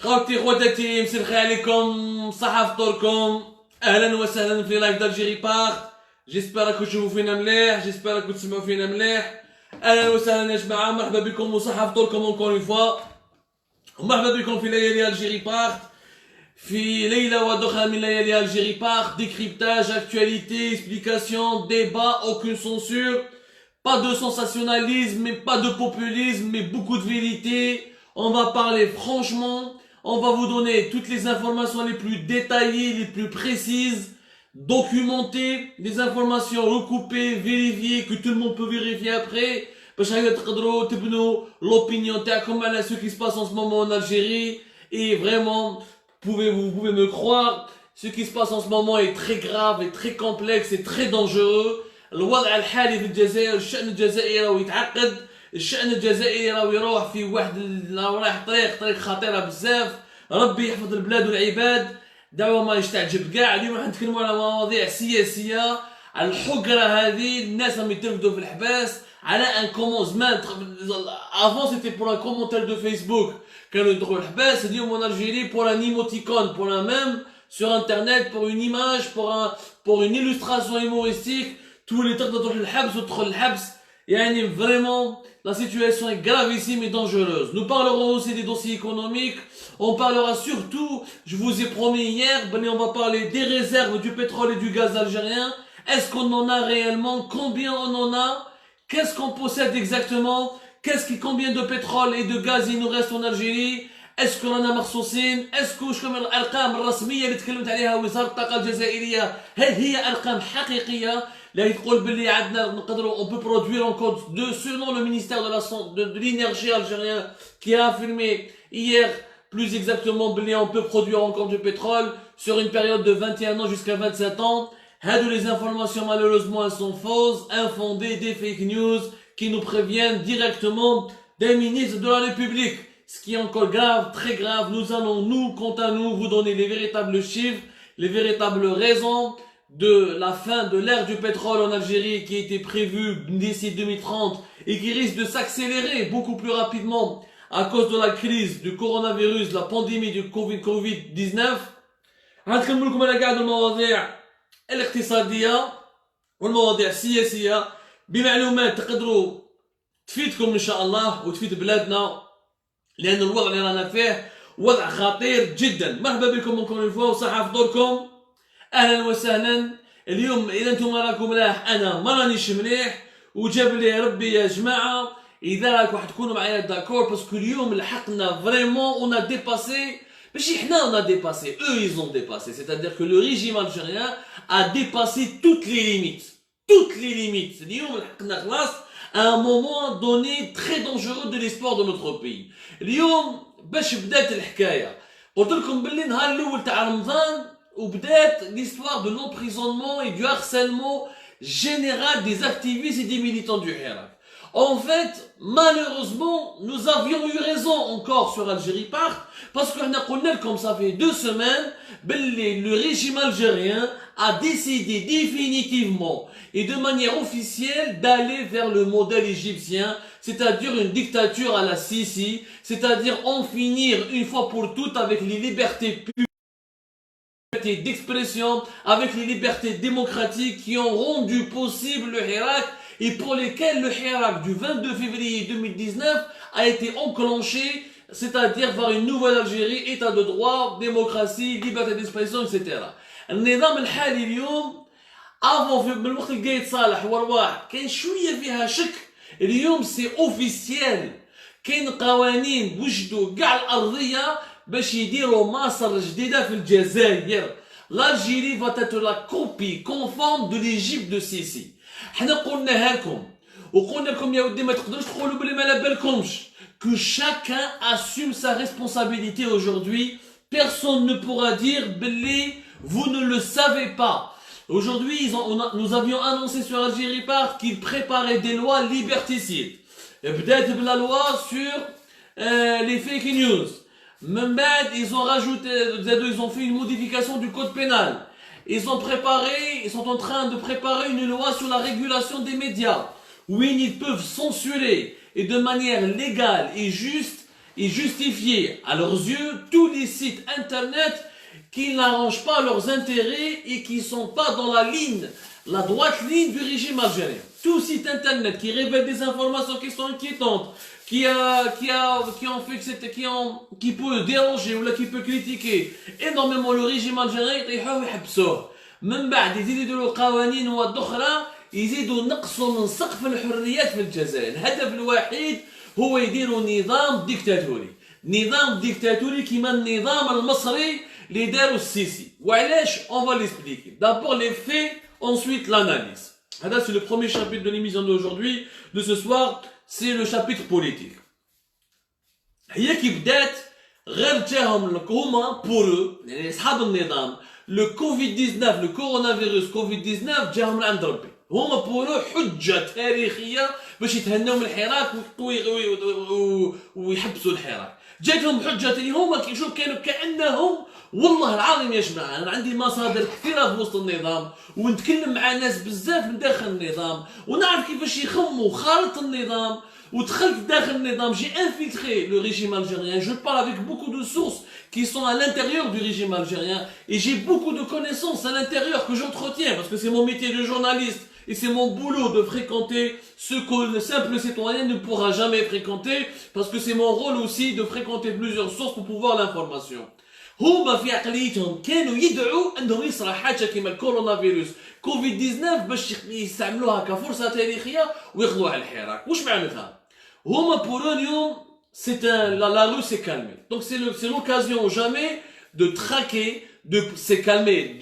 خوتي خواتاتي مسي الخير عليكم صحة فطوركم اهلا وسهلا في لايف d'Algérie Part. جيسبر راكم تشوفوا فينا مليح، جيسبر راكم تسمعوا فينا مليح. اهلا وسهلا يا جماعة، مرحبا بكم وصحة فطوركم encore une fois. ومرحبا بكم في ليالي Algérie Part، في ليلة ودخل من ليالي Algérie Part. Décryptage, actualité, explication, débat, aucune censure. Pas de sensationnalisme, mais pas de populisme, mais beaucoup de vérité. On va parler franchement. On va vous donner toutes les informations les plus détaillées, les plus précises, documentées, des informations recoupées, vérifiées, que tout le monde peut vérifier après. Parce que l'opinion تاعكم على ce qui se passe en ce moment en Algérie. Et vraiment, vous pouvez me croire, ce qui se passe en ce moment est très grave et très complexe et très dangereux. الوضع الحالي في الجزائر، الشأن الجزائري راهو يتعقد، الشأن الجزائري راهو يروح في واحد رايح طريق خطيرة بزاف. ربي يحفظ البلاد والعباد. دعوة ما يستعجب كاع. اليوم راح نتكلموا على مواضيع سياسية، على الحقرة هذه، الناس راهم يترفدوا في الحباس على ان كومونسمان. افون سيتي بور ان كومونتير دو فيسبوك كانوا يدخلوا الحباس، اليوم اون الجيري بور ان ايموتيكون، بور ان ميم sur internet, pour une image, pour une illustration humoristique. Tous les temps تروح الحبس وتدخل الحبس. يعني vraiment la situation est gravissime et dangereuse. Nous parlerons aussi des dossiers économiques. On parlera surtout, je vous ai promis hier, on va parler des réserves du pétrole et du gaz algérien. Est-ce qu'on en a réellement? Combien on en a? Qu'est-ce qu'on possède exactement? Combien de pétrole et de gaz il nous reste en Algérie? Est-ce qu'on en a مرصوصين؟ est-ce que شكون الارقام الرسميه اللي تكلمت عليها وزاره الطاقه الجزائريه هل هي ارقام حقيقيه؟ Là, il on peut produire encore selon le ministère de l'énergie algérien qui a affirmé hier, plus exactement, on peut produire encore du pétrole sur une période de 21 ans jusqu'à 27 ans. Les informations, malheureusement, elles sont fausses, infondées, des fake news qui nous préviennent directement des ministres de la République. Ce qui est encore grave, très grave. Nous allons, quant à nous, vous donner les véritables chiffres, les véritables raisons de la fin de l'ère du pétrole en Algérie qui était prévue d'ici 2030 et qui risque de s'accélérer beaucoup plus rapidement à cause de la crise du coronavirus, la pandémie du Covid-19. هنتكلم لكم على قاعد المواضيع الاقتصادية والمواضيع السياسية بمعلومات تقدروا تفيدكم إن شاء الله وتفيد بلادنا، لأن الوضع اللي رانا فيه وضع خطير جدا. مرحبا بكم encore une fois وصحة فطوركم. اهلا وسهلا. اليوم اذا انتم راكم ملاح انا ما رانيش مليح وجاب لي ربي يا جماعه. اذا راكم حتكونوا معايا داكور باسكو اليوم لحقنا فريمون اون ا ديباسي، ماشي حنا اون ا ديباسي، eux ils ont dépassé. C'est-à-dire que le régime algérien a dépassé toutes les limites. اليوم لحقنا خلاص à un moment donné très dangereux de l'histoire de notre pays. اليوم باش بدات الحكايه قلت لكم باللي نهار الاول تاع رمضان وبدات l'histoire de l'emprisonnement et du harcèlement général des activistes et des militants du Hirak. En fait, malheureusement, nous avions eu raison encore sur Algérie Part, parce qu'on a connu, comme ça fait 2 semaines, le régime algérien a décidé définitivement et de manière officielle d'aller vers le modèle égyptien, c'est-à-dire une dictature à la Sisi, c'est-à-dire en finir une fois pour toutes avec les libertés publiques d'expression, avec les libertés démocratiques qui ont rendu possible le Hirak et pour lesquels le Hirak du 22 février 2019 a été enclenché, c'est-à-dire vers une nouvelle Algérie, état de droit, démocratie, liberté d'expression, etc. النظام الحالي اليوم avant من الوقت اللي جاي صالح ورواح كاين شويه فيها شك. اليوم سي اوفيسيال، كاين قوانين وجدوا كاع الارضيه باش يديروا مصر جديده في الجزائر. l'Algérie va être la copie conforme de l'Égypte de Sisi. حنا قلناها لكم وقلنا لكم يا ودي ما تقدروش تقولوا بلي ما على بالكمش que chacun assume sa responsabilité aujourd'hui. Personne ne pourra dire بلي vous ne le savez pas. Aujourd'hui nous avions annoncé sur Algérie Part qu'ils préparaient des lois liberticides. Peut-être la loi sur les fake news. Même ils ont rajouté, ils ont fait une modification du code pénal. Ils sont en train de préparer une loi sur la régulation des médias. Oui, ils peuvent censurer et de manière légale et juste et justifier à leurs yeux tous les sites internet qui n'arrangent pas leurs intérêts et qui ne sont pas dans la droite ligne du régime algérien. Tout site internet qui révèle des informations qui sont inquiétantes, qui peut déranger ou là qui peut critiquer énormément le régime algérien, يحبسوه. من بعد يزيدوا له قوانين أخرى يزيدوا نقصوا من سقف الحريات في الجزائر. الهدف الوحيد هو يديروا نظام ديكتاتوري كيما النظام المصري اللي داروا السيسي. وعلاش؟ on va l'expliquer. D'abord les faits, ensuite l'analyse. C'est le premier chapitre de l'émission d'aujourd'hui, de ce soir, c'est le chapitre politique. هي كي بدات غير جاهم هما pour eux يعني اصحاب النظام le Covid-19 le coronavirus Covid-19 جاهم من عند ربي. هما بورو حجة تاريخية باش يتهنوا من الحراك ويحبسوا الحراك. جاتهم حجة اللي هما كيشوف كانوا كأنهم والله العظيم يا جماعة أنا عندي مصادر كثيرة في وسط النظام ونتكلم مع ناس بزاف من داخل النظام ونعرف كيفاش يخموا خارطة النظام ودخلت داخل النظام. J'ai infiltré le régime algérien, je parle avec beaucoup de sources qui sont à l'intérieur du régime algérien et j'ai beaucoup de connaissances à l'intérieur que j'entretiens parce que c'est mon métier de journaliste et c'est mon boulot de fréquenter ce que le simple citoyen ne pourra jamais fréquenter parce que c'est mon rôle aussi de fréquenter plusieurs sources pour pouvoir l'information. هما في عقليتهم كانوا يدعوا انه يصرى حاجه كيما الكورونا فيروس كوفيد 19 باش يستعملوها كفرصه تاريخيه وياخذوها على الحراك. واش معناتها؟ هما بور اليوم la rue s'est calmée. Donc c'est l'occasion jamais de traquer, de s'est calmé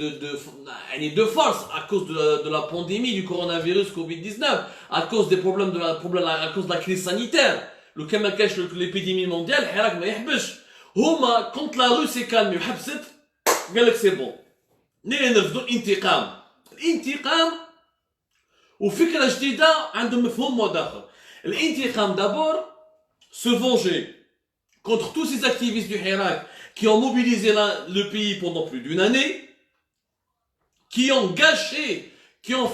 de force à cause de la pandémie du coronavirus Covid-19, à cause des problèmes à cause de la crise sanitaire. Le كما كاش l'épidémie mondiale الحراك ما يحبش. هما quand la rue s'est calmée وحبست قال لك سي بون نرفضوا الانتقام وفكره جديده عندهم مفهوم مداخل. الانتقام d'abord se venger contre tous ces activistes du Hirak qui ont mobilisé le pays pendant plus d'une année, qui ont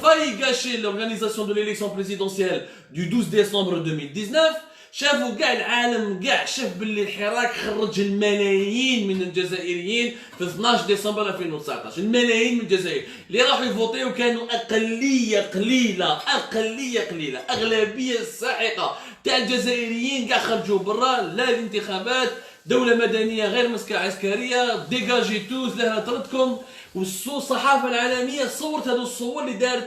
failli gâcher l'organisation de l'élection présidentielle du 12 décembre 2019. شافوا كاع العالم كاع شاف باللي الحراك خرج الملايين من الجزائريين في 12 ديسمبر 2019. الملايين من الجزائر اللي راحوا يفوتيو كانوا اقليه قليله اغلبيه الساحقه تاع الجزائريين كاع خرجوا برا لا الانتخابات دوله مدنيه غير مسكه عسكريه ديجاجي توز لها طردكم. والصحافه العالميه صورت هذو الصور اللي داروا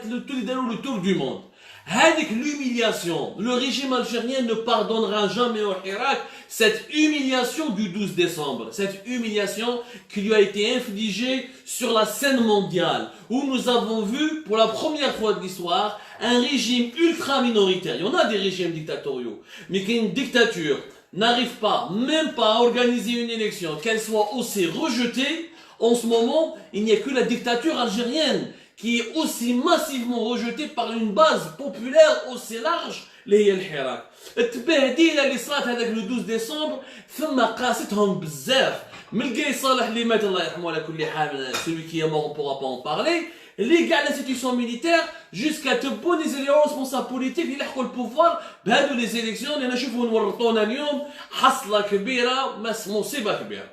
لو تور دو موند. هذيك l'humiliation, le régime algérien ne pardonnera jamais au Hirak cette humiliation du 12 décembre, cette humiliation qui lui a été infligée sur la scène mondiale, où nous avons vu pour la première fois de l'histoire un régime ultra minoritaire. Il y en a des régimes dictatoriaux, mais qu'une dictature n'arrive pas, même pas à organiser une élection, qu'elle soit aussi rejetée. En ce moment, il n'y a que la dictature algérienne qui est aussi massivement rejetée par une base populaire aussi large اللي هي الحراك. التبهديله اللي صارت هذاك لو 12 ديسمبر ثم قاستهم بزاف من القاي صالح اللي مات الله يرحمه على كل حال celui qui est mort on pourra pas en parler اللي كاع l'institution militaire jusqu'à تبونيزي لي ريسبونسابل بوليتيك اللي يلحقوا البوفوار بهادو لي زيليكسيون اللي انا نشوفوا نورطونا اليوم حصله كبيره مصيبه كبيره.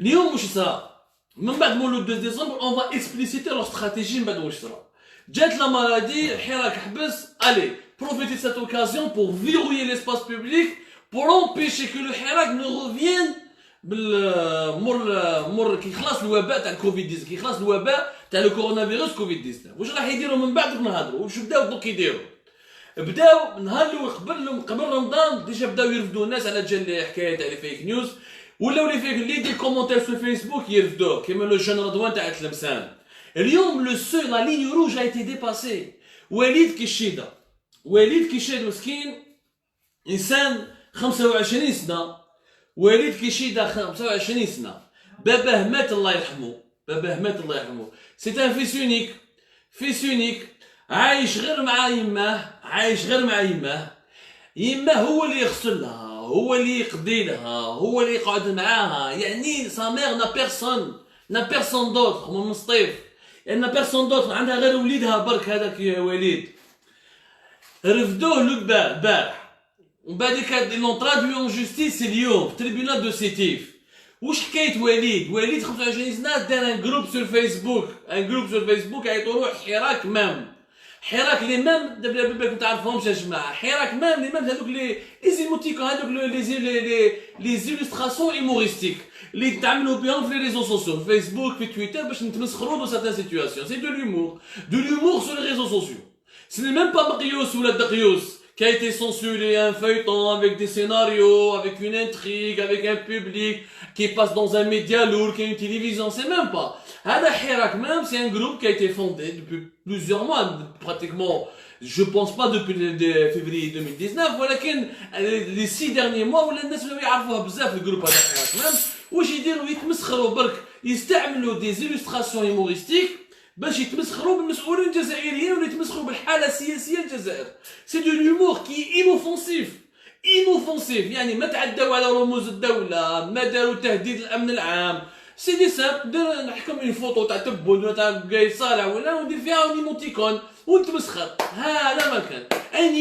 اليوم واش صرا؟ من بعد مولود 2 ديسمبر on va expliciter leur stratégie من بعد واش صرا. جات لا مالادي الحراك حبس allez profiter de cette occasion pour verrouiller l'espace public pour empêcher que le Hirak ne revienne مر كي خلاص الوباء تاع الكوفيد 19 كي خلاص الوباء تاع الكورونا كوفيد 19 واش راح يديروا من بعد نهضروا واش بداو دوك يديروا. بداو نهار الاول قبل رمضان ديجا بداو يرفدوا الناس على جال حكايه تاع لي فيك نيوز ولاو لي فيك اللي يدير كومونتير في فيسبوك يرفدوه كيما لو جون رضوان تاع تلمسان. اليوم لو سو لا ليني روج a été dépassée. وليد كيشيدا مسكين انسان 25 سنه. وليد كيشيدا 25 سنه باباه مات الله يرحمه. سي ان فيس اونيك عايش غير مع يماه هو اللي يغسلها هو اللي يقضي لها هو اللي يقعد معاها. يعني sa mère n'a personne d'autre من سطيف ان بيرسون دوتر عندها غير وليدها برك هذاك وليد. رفدوه البارح ومن بعد لون ترادوي اون جوستيس اليوم في تريبيونال دو سيتيف. واش حكايه وليد 25 سنه دار ان جروب سور فيسبوك عيطولو حراك مام. حراك لي مام دابا بالك متعرفهمش يا جماعه. حراك مام لي مام هذوك لي ايموتيكون هذوك لي زيلوستراسيون ايموريستيك اللي تعملوا بهم في لي ريزو سوسيو في فيسبوك في تويتر باش نتمسخروا دو سيرتان سيتوياسيون. سي دو لومور سور لي ريزو سوسيو. Ce n'est même pas Maqyous ou la Daqyous qui a été censuré, un feuilleton avec des scénarios, avec une intrigue, avec un public qui passe dans un média lourd, qui a une télévision, c'est même pas. Hada Hirak même, c'est un groupe qui a été fondé depuis plusieurs mois, pratiquement, je pense pas depuis février 2019, voilà les 6 derniers mois, où les gens ne يعرفوها بزاف le groupe Hada Hirak même, واش يديروا يتمسخروا برك يستعملوا des illustrations humoristiques باش يتمسخروا بالمسؤولين الجزائريين ولا يتمسخروا بالحاله السياسيه الجزائر. سي دو لومور كي انوفونسيف يعني ما تعداو على رموز الدوله، ما داروا تهديد الامن العام. سي دي سامبل دير نحكم اون فوطو تاع تبون ولا تاع قاي صالح ولا وندير فيها اون ايموتيكون ونتمسخر. هذا ما كان ان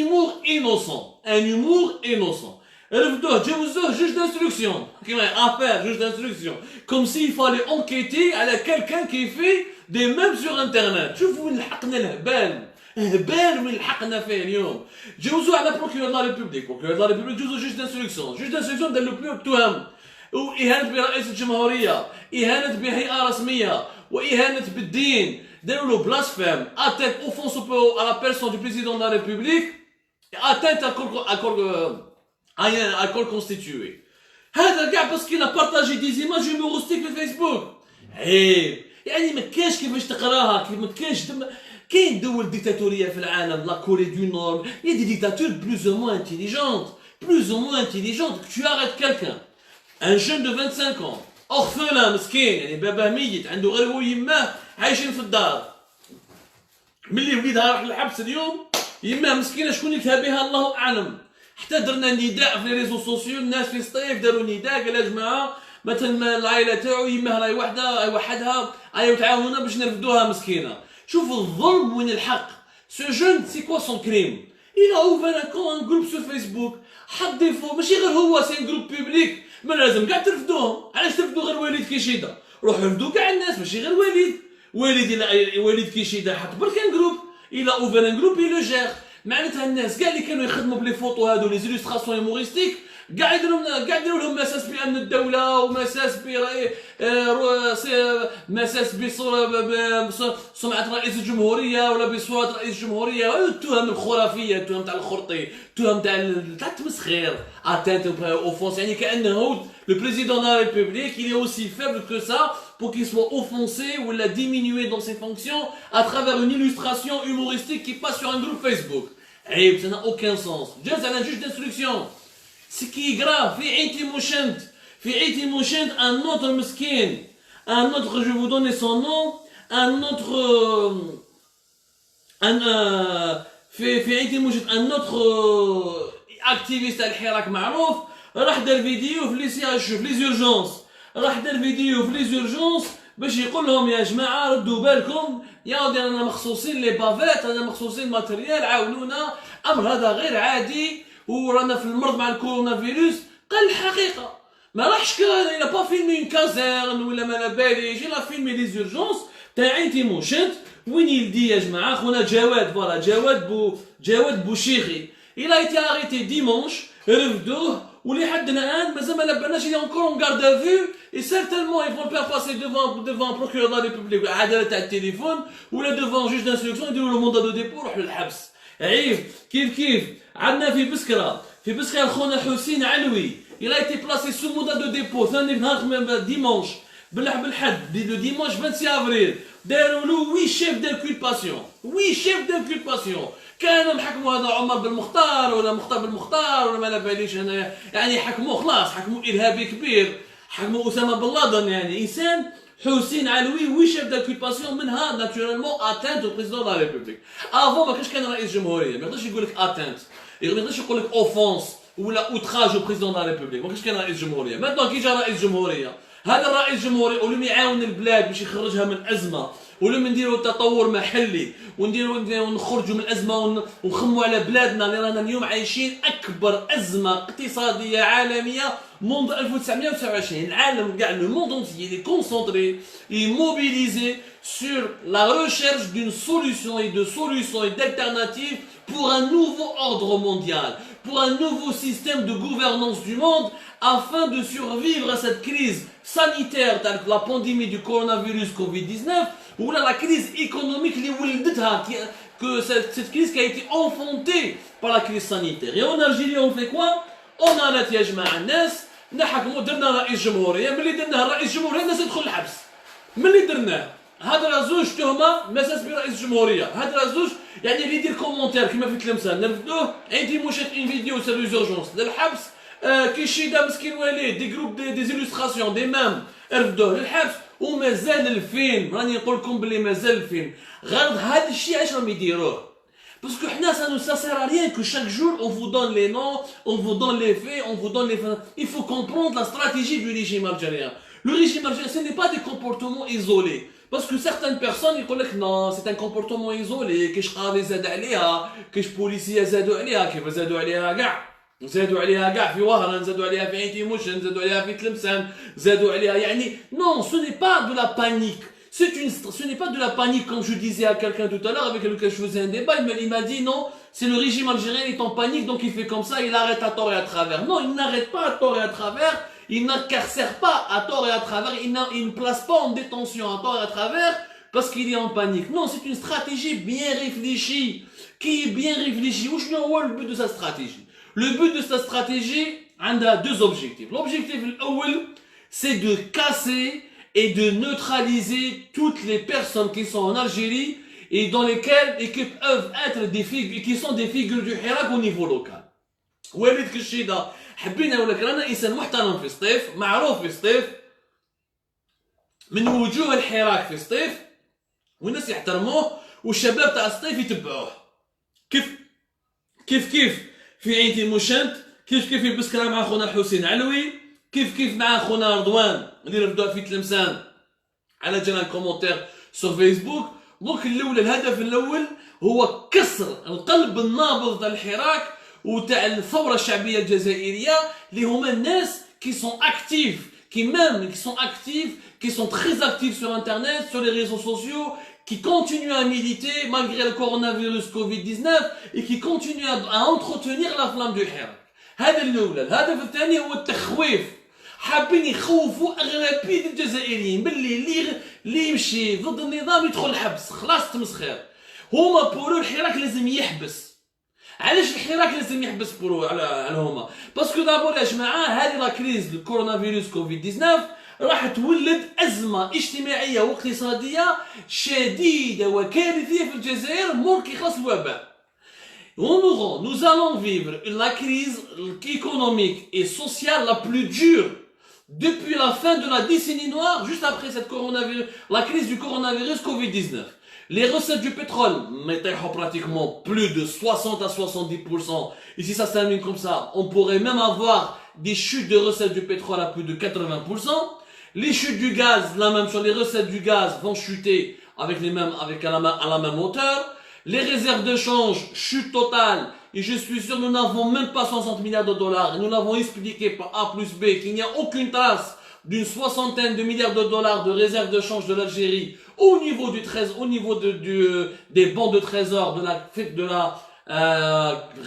هيومور انوسون. رفدوه جوزوه جوج دانستركسيون كيما افير جوج دانستركسيون كوم سي فالي انكيتي على كالكان كي في دي ميم سور انترنت. شوفوا وين لحقنا الهبال وين لحقنا فيه اليوم. جوزوه على بروكيور لا ريبوبليك جوزوه جوج دانستركسيون دار له بلو تهم واهانه برئيس الجمهوريه، اهانه بهيئه رسميه، واهانه بالدين. داروا له بلاسفيم اتاك اوفونس à la personne du président de la République, atteinte à un accord constitué. هذا كاع باسكو لا بارطاجي دي زيماج هيومورستيك في فيسبوك. عيب يعني ما كاينش كيفاش تقراها، كيف ما كاينش كاين دول ديكتاتوريه في العالم، لا كوري دو نور، يا دي ديكتاتور بلوز او موان انتيليجونت tu arrêtes quelqu'un un jeune de 25 ans orphelin مسكين يعني باباه ميت عنده غير هو يماه عايشين في الدار، ملي وليدها راح للحبس اليوم يماه مسكينه شكون يكتها بها الله اعلم. حتى درنا نداء في لي ريزو سوسيو، الناس في الصيف داروا نداء قال يا جماعه مثلا العائله تاعو يماه راهي وحدها ايوا تعاونونا باش نرفدوها مسكينه. شوفوا الظلم وين الحق. سو جون سي كوا سون كريم؟ il a ouvert un groupe sur Facebook حط ديفو ماشي غير هو، سي ان جروب بوبليك ما لازم كاع ترفدوهم. علاش ترفدوا غير وليد كيشيدا؟ روحوا رفدوا كاع الناس ماشي غير وليد كيشيدا حط برك ان جروب il a ouvert un groupe il le gère. معناتها الناس كاع اللي كانوا يخدموا بلي فوطو هادو لي زيلوستراسيون هيموريستيك كاع يديروا لهم مساس بامن الدوله ومساس مساس بسمعه رئيس الجمهوريه ولا بصوره رئيس الجمهوريه، التهم الخرافيه، التهم تاع الخرطي، التهم تاع التمسخير، اتانت اوفونس، يعني كانه le président de la République il est aussi faible que ça pour qu'il soit offensé ou la diminué dans ses fonctions à travers une illustration humoristique qui passe sur un groupe Facebook. عيب، ça n'a aucun sens. جالس على جوج d'instruction. Ce qui est grave, في عيتي موشنت un autre مسكين، un autre, je vais vous donner son nom, un autre في عيتي موشنت un autre activiste الحراك معروف راح دار فيديو في لي سي اش في لي زورجونس، راح دار فيديو في لي زورجونس باش يقول لهم يا جماعه ردوا بالكم يا ودي رانا مخصوصين لي بافيت، رانا مخصوصين ماتريال، عاونونا، امر هذا غير عادي ورانا في المرض مع الكورونا فيروس. قال الحقيقه ما راحش il a pas filmé une caserne ولا ما على باليش، il a filmé les urgences تاع عينتي موشنت وين يلدي يا جماعه. خونا جواد بوشيخي il a été arrêté dimanche، رفدوه ولحد الان مازال ما لبناش، il est encore en garde à vue et certainement ils vont le faire passer devant procureur de la République عداله تاع التليفون ولا devant juge d'instruction يديروا له موندا دو ديبو يروح للحبس. عيب كيف عندنا في بسكره خونا حسين علوي il a été placé sous mandat de dépôt ثاني نهار ديمونش بالحد le dimanche 26 avril داروا له 8 chefs d'inculpation كانوا محكموا هذا عمر بالمختار ولا مختار بالمختار ولا ما لا باليش هنايا، يعني حكموه خلاص، حكموا ارهابي كبير، حكموا اسامه بن لادن، يعني انسان حسين علوي 8 chefs d'inculpation منها ناتورالمون اتانت au président de la République. افون ما كانش رئيس جمهوريه ما يقدرش يقول لك اتانت، ما يقدرش يقول لك اوفونس ولا اوتراج au président de la République، ما كانش رئيس جمهوريه. ماتنون كي جا رئيس جمهوريه، هذا الرئيس الجمهوري ولم يعاون البلاد باش يخرجها من ازمه ولما نديروا تطور محلي ونخرجوا من الازمه ونخموا على بلادنا اللي رانا اليوم عايشين اكبر ازمه اقتصاديه عالميه منذ 1929. العالم كاع لو موند انتيي est concentré, est mobilisé sur la recherche d'une solution et de solutions et d'alternatives pour un nouveau ordre mondial, pour un nouveau système de gouvernance du monde, afin de survivre à cette crise sanitaire, telle que la pandémie du coronavirus Covid-19, ou la crise économique que cette crise qui a été enfantée par la crise sanitaire. Et en Algérie, on fait quoi? On arrête يا جماعة الناس نحكموا. درنا رئيس جمهورية، ملي درناه رئيس جمهورية الناس تدخل الحبس. ملي درناه هضره زوج تهمه مساس برئيس جمهوريه، هضره زوج يعني اللي يدير كومونتير كيما في التلمسان نرفدوه، عندي مشات اون فيديو سير ليزورجونس للحبس. كيشيدا مسكين والد دي جروب دي زيلوستراسيون دي مام رفدوه للحبس ومازال الفيلم. راني نقول لكم بلي مازال الفيلم. غرض هذا الشيء علاش راهم يديروه؟ Parce que ça sert à rien que chaque jour on vous donne les noms, on vous donne les faits, on vous donne les... Il faut comprendre la stratégie du régime algérien. Le régime algérien, ce n'est pas des comportements isolés. Parce que certaines personnes, ils disent non, c'est un comportement isolé, que je travaille زاد عليها, que je policier زادوا عليها, كيف زادوا عليها كاع. زادوا عليها كاع في وهران، زادوا عليها في عين تيموشن، زادوا عليها في تلمسان، زادوا عليها يعني. Non, ce n'est pas de la panique. Ce n'est pas de la panique, comme je disais à quelqu'un tout à l'heure avec lequel je faisais un débat. Il m'a dit non, c'est le régime algérien qui est en panique, donc il fait comme ça, il arrête à tort et à travers. Non, il n'arrête pas à tort et à travers, il n'incarcère pas à tort et à travers, il ne place pas en détention à tort et à travers parce qu'il est en panique. Non, c'est une stratégie bien réfléchie, qui est bien réfléchie. Où je vois le but de sa stratégie? Le but de sa stratégie, on a deux objectifs. L'objectif, c'est de casser et de neutraliser toutes les personnes qui sont en Algérie et dans lesquelles et qui peuvent être des figures, qui sont des figures du Hirak au niveau local. وليد كشيدة حبينا ولا كرانا انسان محترم في سطيف، معروف في سطيف، من وجوه الحراك في سطيف، والناس يحترموه والشباب تاع سطيف يتبعوه. كيف في عين تيموشنت، كيف يلبس كلام مع خونا الحسين علوي، كيف مع خونا رضوان اللي رفدوه في تلمسان على جانا الكومنتير سور فيسبوك. دونك الهدف الاول هو كسر القلب النابض تاع الحراك وتاع الثوره الشعبيه الجزائريه اللي هما الناس qui sont actifs, qui sont très actifs sur internet, sur les réseaux sociaux, qui continuent à militer malgré le coronavirus Covid-19 et qui continuent à entretenir la flamme du Hirak. هذا الاول. الهدف الثاني هو التخويف. حابين يخوفوا اغلبيه الجزائريين باللي اللي يمشي ضد النظام يدخل الحبس، خلاص تمسخير. هما بورو الحراك لازم يحبس. علاش الحراك لازم يحبس بورو على هما؟ باسكو دابور يا جماعه هذه لا كريز الكورونا فيروس كوفيد 19 راح تولد ازمه اجتماعيه واقتصاديه شديده وكارثيه في الجزائر مور كي يخلص الوباء. Nous allons vivre la crise économique et sociale la plus dure depuis la fin de la décennie noire, juste après la crise du coronavirus Covid-19. Les recettes du pétrole mettaient pratiquement plus de 60 à 70%. Et si ça se termine comme ça, on pourrait même avoir des chutes de recettes du pétrole à plus de 80%. Les chutes du gaz, la même chose, les recettes du gaz vont chuter à la même hauteur. Les réserves de change, chute totale. Et je suis sûr, nous n'avons même pas 60 milliards de dollars. Et nous l'avons expliqué par A plus B qu'il n'y a aucune trace d'une 60aine de milliards de dollars de réserves de change de l'Algérie au niveau du trésor, au niveau des bons de trésor de la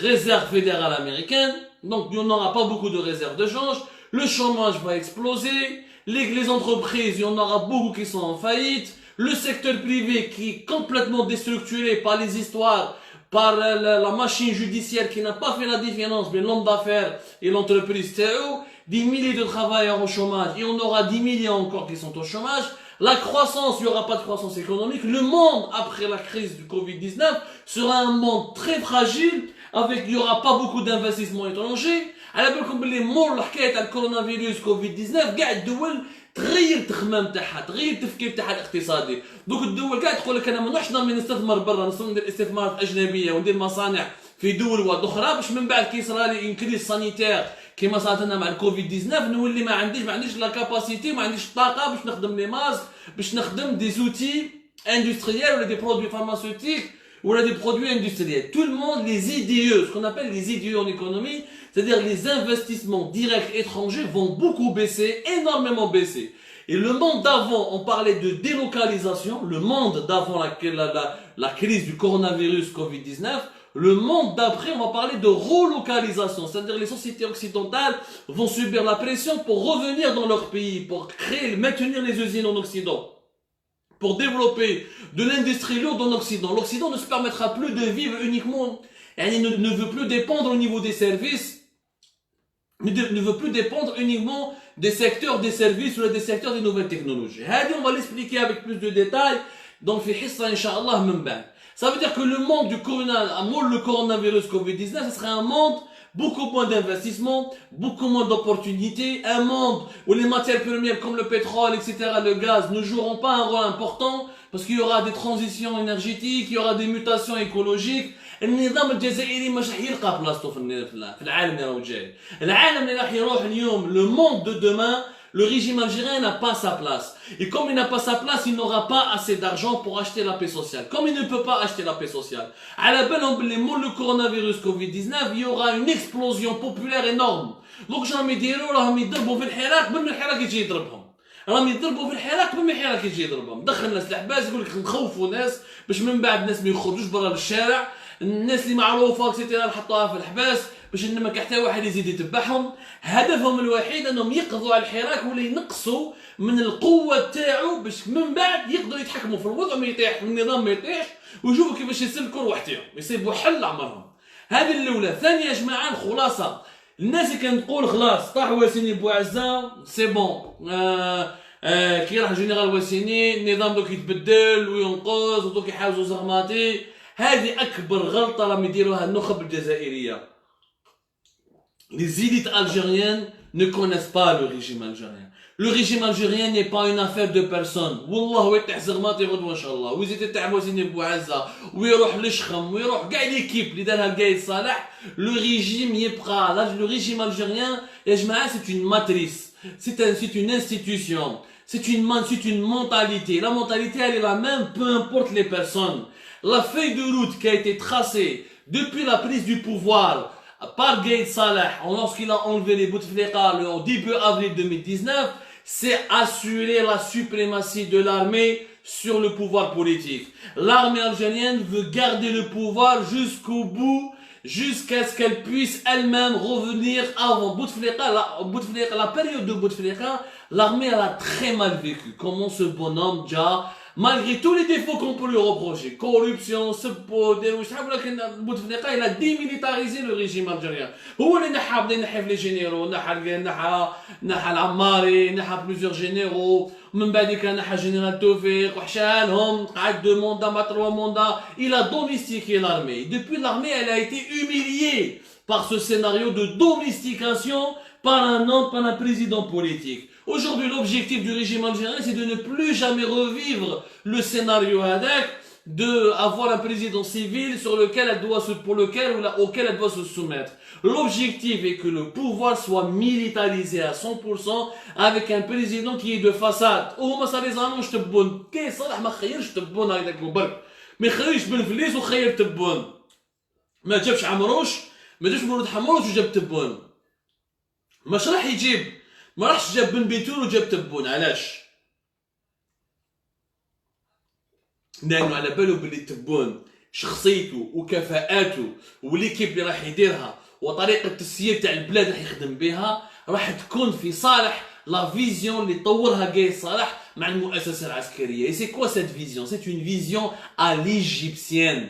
réserve fédérale américaine. Donc, il n'y en aura pas beaucoup de réserves de change. Le chômage va exploser. Les entreprises, il y en aura beaucoup qui sont en faillite. Le secteur privé qui est complètement déstructuré par les histoires, par la machine judiciaire qui n'a pas fait la différence entre l'homme d'affaires et l'entreprise TO, des milliers de travailleurs au chômage, et on aura 10 millions encore qui sont au chômage. La croissance, il n'y aura pas de croissance économique. Le monde, après la crise du Covid-19, sera un monde très fragile, il n'y aura pas beaucoup d'investissements étrangers. على بالكم باللي مور الحكايه تاع الكورونا فيروس كوفيد 19 كاع الدول تغير التخمام تاعها، تغير التفكير تاعها الاقتصادي. دوك الدول كاع تقول لك انا ما نروحش نستثمر برا، ندير استثمارات اجنبيه وندير مصانع في دول اخرى باش من بعد كي يصرى لي اون كريز سانيتير كيما صارت لنا مع الكوفيد 19 نولي ما عنديش لا كاباسيتي وما عنديش الطاقه باش نخدم لي ماسك، باش نخدم دي زوتي industriels, ou des produits pharmaceutiques, ou des produits industriels. Tout le monde, les IDE, ce qu'on appelle les IDE en économie, c'est-à-dire les investissements directs étrangers vont beaucoup baisser, énormément baisser. Et le monde d'avant, on parlait de délocalisation, le monde d'avant la crise du coronavirus Covid-19, le monde d'après, on va parler de relocalisation, c'est-à-dire les sociétés occidentales vont subir la pression pour revenir dans leur pays, pour maintenir les usines en Occident, pour développer de l'industrie lourde en Occident. L'Occident ne se permettra plus de vivre uniquement, il ne veut plus dépendre au niveau des services, ne veut plus dépendre uniquement des secteurs des services ou des secteurs des nouvelles technologies. On va l'expliquer avec plus de détails dans le Hissa, Inch'Allah, Mumban. Ça veut dire que le monde du coronavirus Covid-19, ce serait un monde beaucoup moins d'investissement, beaucoup moins d'opportunités, un monde où les matières premières comme le pétrole, etc., le gaz ne joueront pas un rôle important parce qu'il y aura des transitions énergétiques, il y aura des mutations écologiques. النظام الجزائري مش راح يلقى بلاصتو في العالم اللي راهو جاي. العالم اللي راح يروح اليوم, le monde de demain, le régime algérien n'a pas sa place. Et comme il n'a pas sa place, il n'aura pas assez d'argent pour acheter la paix sociale. Comme il ne peut pas acheter la paix sociale. À la belle, le coronavirus Covid-19, il y aura une explosion populaire énorme. Donc, j'en ai dit, راهم يضربوا في الحراك, même الحراك يجي يضربهم. راهم يضربوا في الحراك, même الحراك يجي يضربهم. دخل الناس الحباس, يقول لك نخوفوا ناس باش من بعد الناس ما يخرجوش برا للشارع. الناس اللي معروفه اكسيتيرا نحطوها في الحباس باش انما حتى واحد يزيد يتبعهم. هدفهم الوحيد انهم يقضوا على الحراك ولا ينقصوا من القوه تاعو باش من بعد يقدروا يتحكموا في الوضع ما يطيح, النظام ما يطيحش, ويشوفوا كيفاش يسلكوا روحتهم يصيبوا حل عمرهم. هذه الاولى. ثانيه يا جماعه الخلاصه, الناس اللي كانت تقول خلاص طاح واسيني بوعزه سي بون, كي راح جنرال واسيني النظام دوك يتبدل وينقص ودوك يحاولوا زغماتي. هذه أكبر غلطة راهم يديروها النخب الجزائرية. Les élites algériennes ne connaissent pas le régime algérien. Le régime algérien n'est pas une affaire de personne. والله ويطيح زغماتي غدوة إن شاء الله, ويزيد تاع وزيني بوعزة, ويروح لشخم, ويروح كاع ليكيب اللي دارها القايد صالح. Le régime يبقى. Le régime algérien, يا جماعة, c'est une matrice, c'est une institution, c'est une mentalité. La mentalité elle est la même, peu importe les personnes. La feuille de route qui a été tracée depuis la prise du pouvoir par Gaïd Salah, lorsqu'il a enlevé les Bouteflika au début avril 2019, c'est assurer la suprématie de l'armée sur le pouvoir politique. L'armée algérienne veut garder le pouvoir jusqu'au bout, jusqu'à ce qu'elle puisse elle-même revenir avant. La période de Bouteflika, l'armée elle a très mal vécu. Comment ce bonhomme, Dja, malgré tous les défauts qu'on peut lui reprocher, corruption, Bouteflika, il a démilitarisé le régime algérien. هو اللي بدا ينحي في لي جينيرو, نحى العماري, نحى plusieurs généraux, من بعد كان نحى جنرال توفيق وحشالهم, قعد 2 mandats, ما 3 mandats. Il a domestiqué l'armée. Depuis l'armée, elle a été humiliée par ce scénario de domestication par un homme, par un président politique. Aujourd'hui, l'objectif du régime algérien, c'est de ne plus jamais revivre le scénario Hadak, d'avoir un président civil auquel elle doit se soumettre. L'objectif est que le pouvoir soit militarisé à 100% avec un président qui est de façade. وهما صار يزعموا تبون كي صالح ما خيرش تبون هذاك البرك, ما يخرجش بالفليس وخير تبون, ما جابش عمروش, ما جابش مولود حمروش وجاب تبون, ماش راح يجيب, ما راحش جاب بن بيتون وجاب تبون. علاش؟ لانه على بالو باللي تبون شخصيته وكفاءاته وليكيب اللي راح يديرها وطريقه التسيير تاع البلاد راح يخدم بها راح تكون في صالح لا فيزيون اللي طورها قايد صالح مع المؤسسه العسكريه. Et c'est quoi cette vision? C'est une vision à l'égyptienne,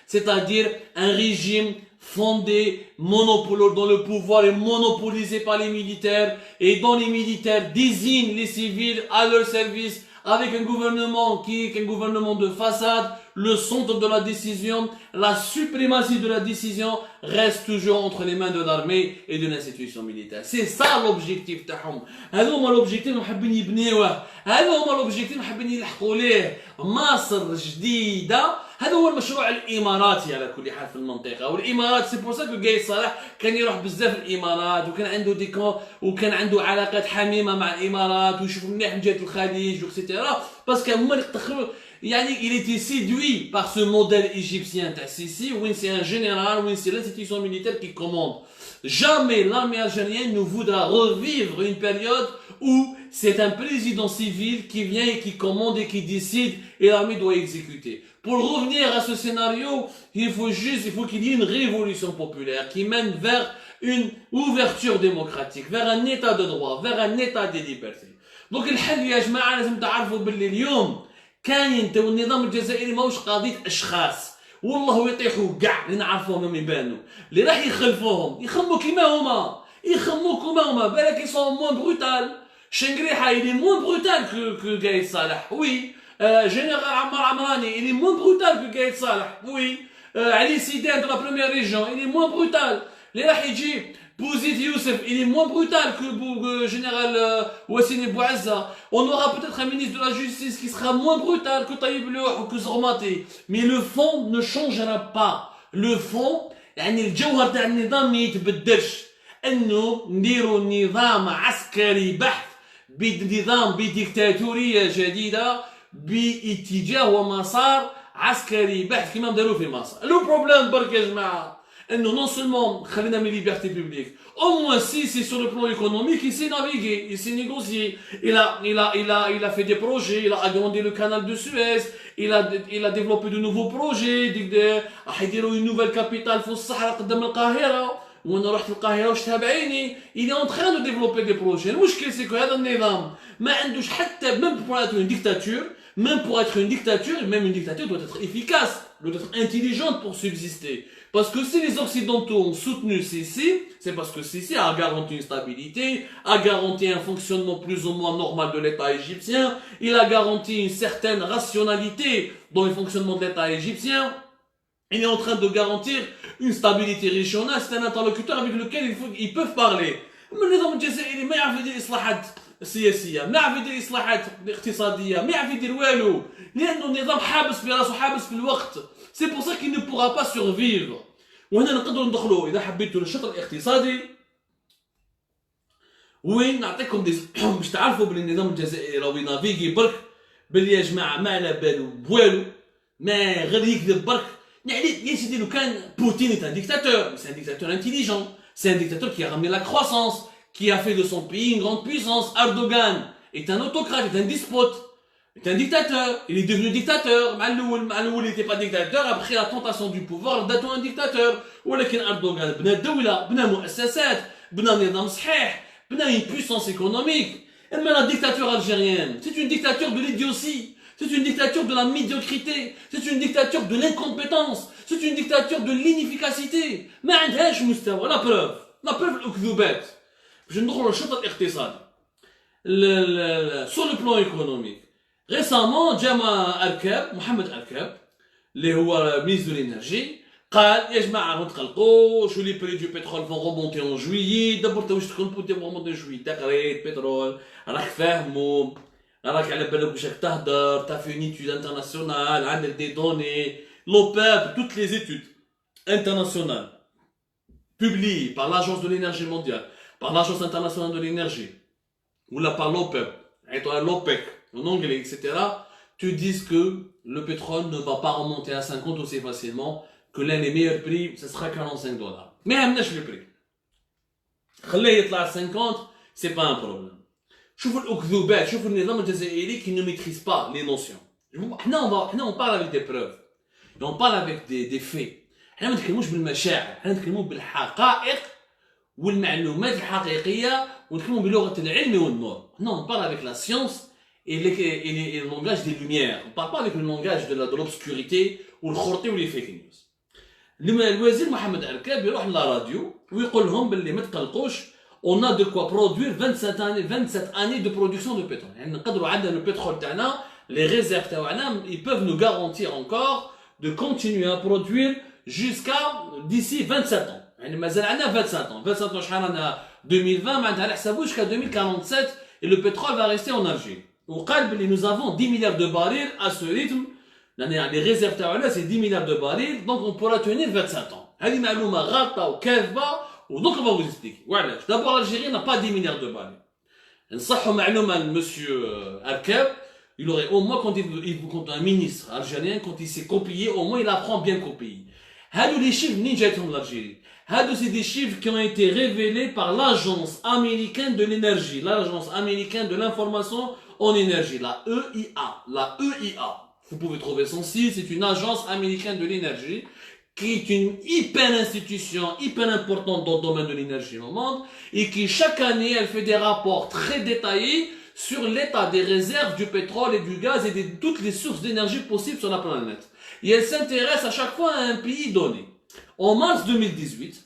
c'est-à-dire un régime fondé, dont le pouvoir est monopolisé par les militaires, et dont les militaires désignent les civils à leur service, avec un gouvernement qui est un gouvernement de façade. Le centre de la décision, la suprématie de la décision reste toujours entre les mains de l'armée et de l'institution militaire. C'est ça l'objectif تاعهم. هذا هما l'objectif محبين يبنيوه, هذا هما l'objectif محبين يلحقوا ليه. مصر جديدة هذا هو المشروع الاماراتي على كل حال في المنطقه. والامارات سي بور سا كو قايد صالح كان يروح بزاف الامارات، وكان عنده وكان عنده علاقات حميمه مع الامارات، ويشوف مليح من جهه الخليج وكسيتيرا، باسكو هما اللي يتخلوا. يعني il était séduit par ce modèle égyptien تاع السيسي، وين سي ان général, وين سي l'institution militaire qui commande. Jamais l'armée algérienne ne voudra revivre une période où c'est un président civil qui vient et qui commande et qui décide et l'armée doit exécuter. Pour revenir à ce scénario, il faut qu'il y ait une révolution populaire qui mène vers une ouverture démocratique, vers un état de droit, vers un état des libertés. Donc الحل يا جماعة لازم تعرفوا باللي اليوم كاين تو النظام الجزائري ماهوش قضية أشخاص والله يطيحوا كاع اللي نعرفوهم لما يبانوا، اللي راح يخلفوهم يخموا كيما هما بالك يصون موان بروتال. شنقريحة il est moins brutal que قايد صالح، وي. جنرال عمار عمراني il est moins brutal que قايد صالح، وي. علي سيدان de la première région il est moins brutal. اللي راح يجي Bouzid Youssef, il est moins brutal que général Wassine Bouazza. On aura peut-être un ministre de la Justice qui sera moins brutal que Taïb Louh ou que Zormati. Mais le fond ne changera pas. Le fond, يعني الجوهر تاع النظام ما يتبدلش. انه نديروا نظام عسكري بحت بنظام بديكتاتورية جديدة باتجاه ومسار عسكري بحت كما داروا في مصر. لو بروبليم برك يا جماعة انه non seulement خلينا من liberté publique, au moins si c'est sur le plan économique, il sait naviguer, il sait négocier, il a fait des projets, il a agrandi le canal de Suez, il a développé de nouveaux projets, حيديروا une nouvelle capitale في الصحراء قدام القاهرة، وانا رحت القاهرة وشفتها بعيني. il est en train de développer des projets. المشكل c'est que هذا النظام ما عندوش حتى même pour être une dictature, même une dictature doit être efficace, doit être intelligente pour subsister. Parce que si les Occidentaux ont soutenu Sisi, c'est parce que Sisi a garanti une stabilité, a garanti un fonctionnement plus ou moins normal de l'État égyptien, il a garanti une certaine rationalité dans le fonctionnement de l'État égyptien, il est en train de garantir une stabilité régionale, c'est un interlocuteur avec lequel ils peuvent parler. Mais النظام الجزائري ما يعرف يدير إصلاحات سياسية، ما يعرف يدير إصلاحات اقتصادية، ما يعرف يدير والو، لأنه النظام حابس في راسه، حابس في الوقت. C'est pour ça qu'il ne pourra pas survivre. وهنا نقدروا ندخلوا إذا حبيتوا للشطر الاقتصادي، وين نعطيكم باش تعرفوا بلي النظام الجزائري راهو ينافيغي برك بلي يا جماعة ما على بالو بوالو، ما غير يكذب برك. يعني يا سيدي لو كان بوتين est un dictateur, c'est un dictateur intelligent, c'est un dictateur qui a ramené la croissance, qui a fait de son pays une grande puissance. Erdogan est un autocrate, est un despote, est un dictateur. Il est devenu dictateur. Maloul n'était pas dictateur. Après la tentation du pouvoir, il a un dictateur. ولكن Erdogan بنى دولة, بنى مؤسسات, بنى نظام صحيح, بنى une puissance économique. Et même la dictature algérienne, c'est une dictature de l'idiotie, c'est une dictature de la médiocrité, c'est une dictature de l'incompétence, c'est une dictature de l'inefficacité. ما عندهاش مستوى. La preuve الأكذوبات. باش ندخلوا للشوط الاقتصادي. Sur le plan économique. Récemment, Mohamed Arkab, اللي هو ministre de l'énergie, قال يا جماعة ما تقلقوش les prix du pétrole vont remonter en juillet. دبر واش تكون بوتي remonter en juillet. تقريت بترول راك فاهمو، راك على بالك واش راك تهدر، t'as fait une étude internationale، عندك des données. L'OPEP, toutes les études internationales publiées par l'Agence de l'énergie mondiale, par l'Agence internationale de l'énergie, ou là par l'OPEP, l'OPEC en anglais, etc., te disent que le pétrole ne va pas remonter à 50 aussi facilement, que l'un des meilleurs prix, ce sera $45. Mais amenaش le prix. خليه يطلع 50, c'est pas un problème. شوفوا الأكذوبات, شوفوا النظام الجزائري qui ne maîtrise pas les notions. on parle avec des preuves. Et on parle avec des faits. احنا ما نتكلموش بالمشاعر، احنا نتكلموا بالحقائق والمعلومات الحقيقية ونتكلموا بلغة العلم والنور. Non, on parle avec la science et le langage des lumières. On parle pas avec le langage de l'obscurité ou le khorti ou les fake news. الوزير محمد أركاب يروح للراديو ويقول لهم باللي ما تقلقوش on a de quoi produire 27 années de production de pétrole. يعني نقدروا عندنا البترول تاعنا les réserves تاعنا ils peuvent nous garantir encore de continuer à produire jusqu'à d'ici 27 ans. يعني مازال عندنا 25 ans شحال رانا 2020 معناتها على حسابو jusqu'à 2047 et le pétrole va rester en Algérie. وقال بلي nous avons 10 milliards de barils à ce rythme Les réserves تاعنا c'est 10 milliards de barils, donc on pourra tenir 25 ans. هذه معلومة غلطة وكاذبة, donc on va vous expliquer. Voilà. D'abord l'Algérie n'a pas 10 milliards de barils. نصحوا معلومة monsieur Arkab, il aurait au moins quand un ministre algérien quand il s'est copié, au moins il apprend bien copier. هادو les chiffres منين جايتهم l'Algérie. هادو c'est des chiffres qui ont été révélés par l'agence américaine de l'énergie, l'agence américaine de l'information en énergie, la EIA, la EIA. Vous pouvez trouver son site, c'est une agence américaine de l'énergie qui est une hyper institution, hyper importante dans le domaine de l'énergie au monde et qui chaque année elle fait des rapports très détaillés sur l'état des réserves du pétrole et du gaz et de toutes les sources d'énergie possibles sur la planète. Et elle s'intéresse à chaque fois à un pays donné. En mars 2018,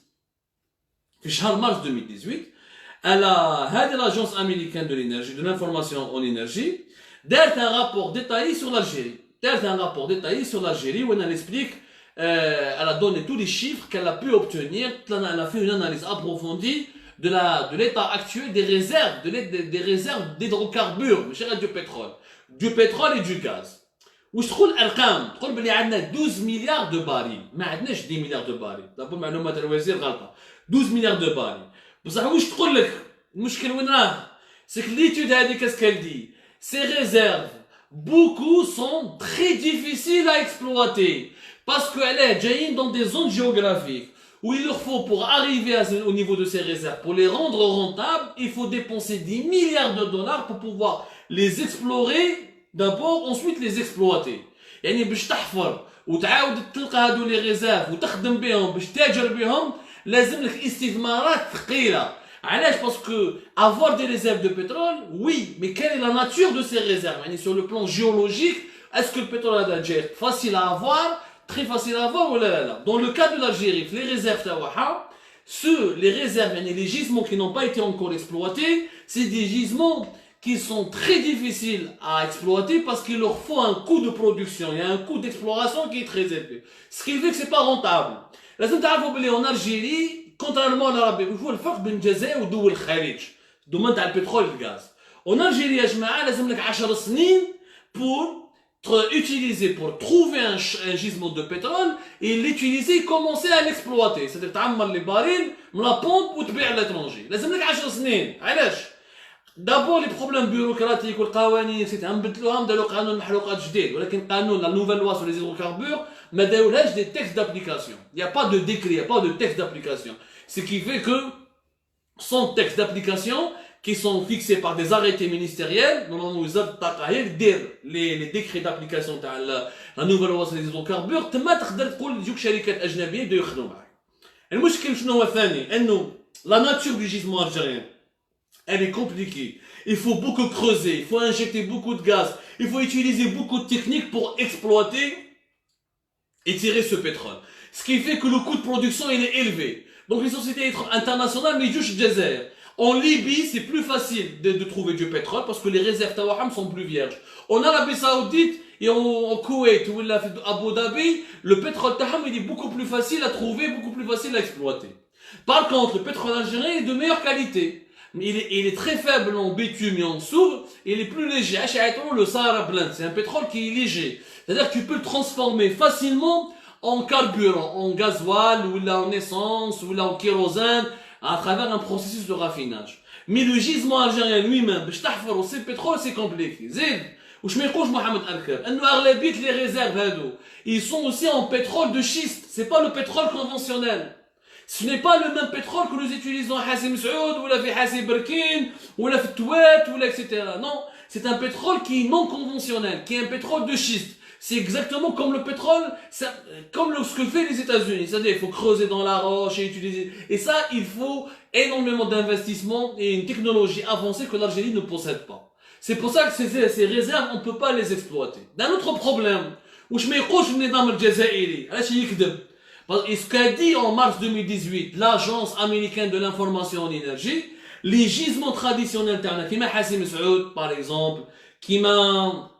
mars 2018, elle a l'agence américaine de l'énergie, de l'information en énergie, d'être un rapport détaillé sur l'Algérie. Un rapport détaillé sur l'Algérie où elle explique, elle a donné tous les chiffres qu'elle a pu obtenir, elle a fait une analyse approfondie de l'état actuel des réserves, des réserves d'hydrocarbures, du pétrole et du gaz. واش تقول الارقام تقول بلي عندنا 12 مليار دو باريل ما عندناش 10 مليار دو باريل دابا معلومات الوزير غلطه 12 مليار دو باريل بصح واش تقول لك المشكل وين راه سيك ليتود هذيك اسكال دي سي ريزيرف beaucoup sont très difficiles à exploiter parce qu'elles sont dans des zones géographiques où il leur faut pour arriver au niveau de ces réserves, pour les rendre rentables, il faut dépenser 10 milliards de dollars pour pouvoir les explorer d'abord, ensuite les exploiter. يعني باش تحفر وتعاود تلقى هادو لي ريزيرف وتخدم بهم باش تاجر بهم لازم لك استثمارات ثقيله. علاش؟ parce que avoir des réserves de pétrole, oui, mais quelle est la nature de ces réserves? يعني sur le plan géologique, est-ce que le pétrole d'Algérie facile à avoir, très facile à avoir ou là? Dans le cas de l'Algérie, les réserves تاعها, les réserves, les gisements qui n'ont pas été encore exploités, c'est des gisements qui sont très difficiles à exploiter parce qu'il leur faut un coût de production, il y a un coût d'exploration qui est très élevé. Ce qui fait que c'est pas rentable. لازم تعرفوا بلي en Algérie, contrairement à l'Arabie, il faut le فرق بين الجزائر ودول الخليج. دومين تاع البترول والغاز. En Algérie يا جماعة لازم لك 10 سنين pour utiliser pour trouver un gisement de pétrole et l'utiliser et commencer à l'exploiter. C'est-à-dire تعمر les barils من la pompe وتبيع à l'étranger. لازم لك 10 سنين. علاش؟ D'abord les problèmes bureaucratiques والقوانين etc. نبدلوهم داروا قانون محروقات جديد ولكن قانون la nouvelle loi sur les hydrocarbures ما دارولاش des textes d'application. Il n'y a pas de décret, il n'y a pas de texte d'application. Ce qui fait que sans texte d'application qui sont fixés par des arrêtés ministériels, normalement les décrets d'application de la nouvelle loi sur les hydrocarbures, تما تقدر تقول يجوك شركات أجنبية يبداو يخدموا معاك. المشكل شنو هو الثاني؟ إنه la nature du gisement algérien elle est compliquée. Il faut beaucoup creuser, il faut injecter beaucoup de gaz, il faut utiliser beaucoup de techniques pour exploiter et tirer ce pétrole. Ce qui fait que le coût de production il est élevé. Donc les sociétés internationales mais juste Jazair. En Libye, c'est plus facile de trouver du pétrole parce que les réserves Tawaham sont plus vierges. En Arabie Saoudite et en Koweït ou à Abu Dhabi, le pétrole Tawaham il est beaucoup plus facile à trouver, beaucoup plus facile à exploiter. Par contre, le pétrole algérien est de meilleure qualité. Il est très faible en bitume et en soufre, et il est plus léger. Le Sahara Blend, c'est un pétrole qui est léger. C'est-à-dire que tu peux le transformer facilement en carburant, en gasoil, ou là en essence, ou là en kérosène, à travers un processus de raffinage. Mais le gisement algérien lui-même, c'est le pétrole, c'est compliqué. وش ما يقولش محمد أنكر أنه أغلبية les réserves هادو ils sont aussi en pétrole de schiste. C'est pas le pétrole conventionnel. Ce n'est pas le même pétrole que nous utilisons à Hassim Saoud, ou la fi Hassim Berkin, ou la fi Touat, ou la etc. Non, c'est un pétrole qui est non conventionnel, qui est un pétrole de schiste. C'est exactement comme le pétrole, comme ce que fait les États-Unis. C'est-à-dire, il faut creuser dans la roche et utiliser. Et ça, il faut énormément d'investissement et une technologie avancée que l'Algérie ne possède pas. C'est pour ça que ces réserves, on ne peut pas les exploiter. D'un autre problème, où je m'écoute, je n'ai الجزائري. علاش يكذب؟ Et ce qu'a dit en mars 2018 l'agence américaine de l'information en énergie, les gisements traditionnels qui m'a Hassim Saoud par exemple, qui m'a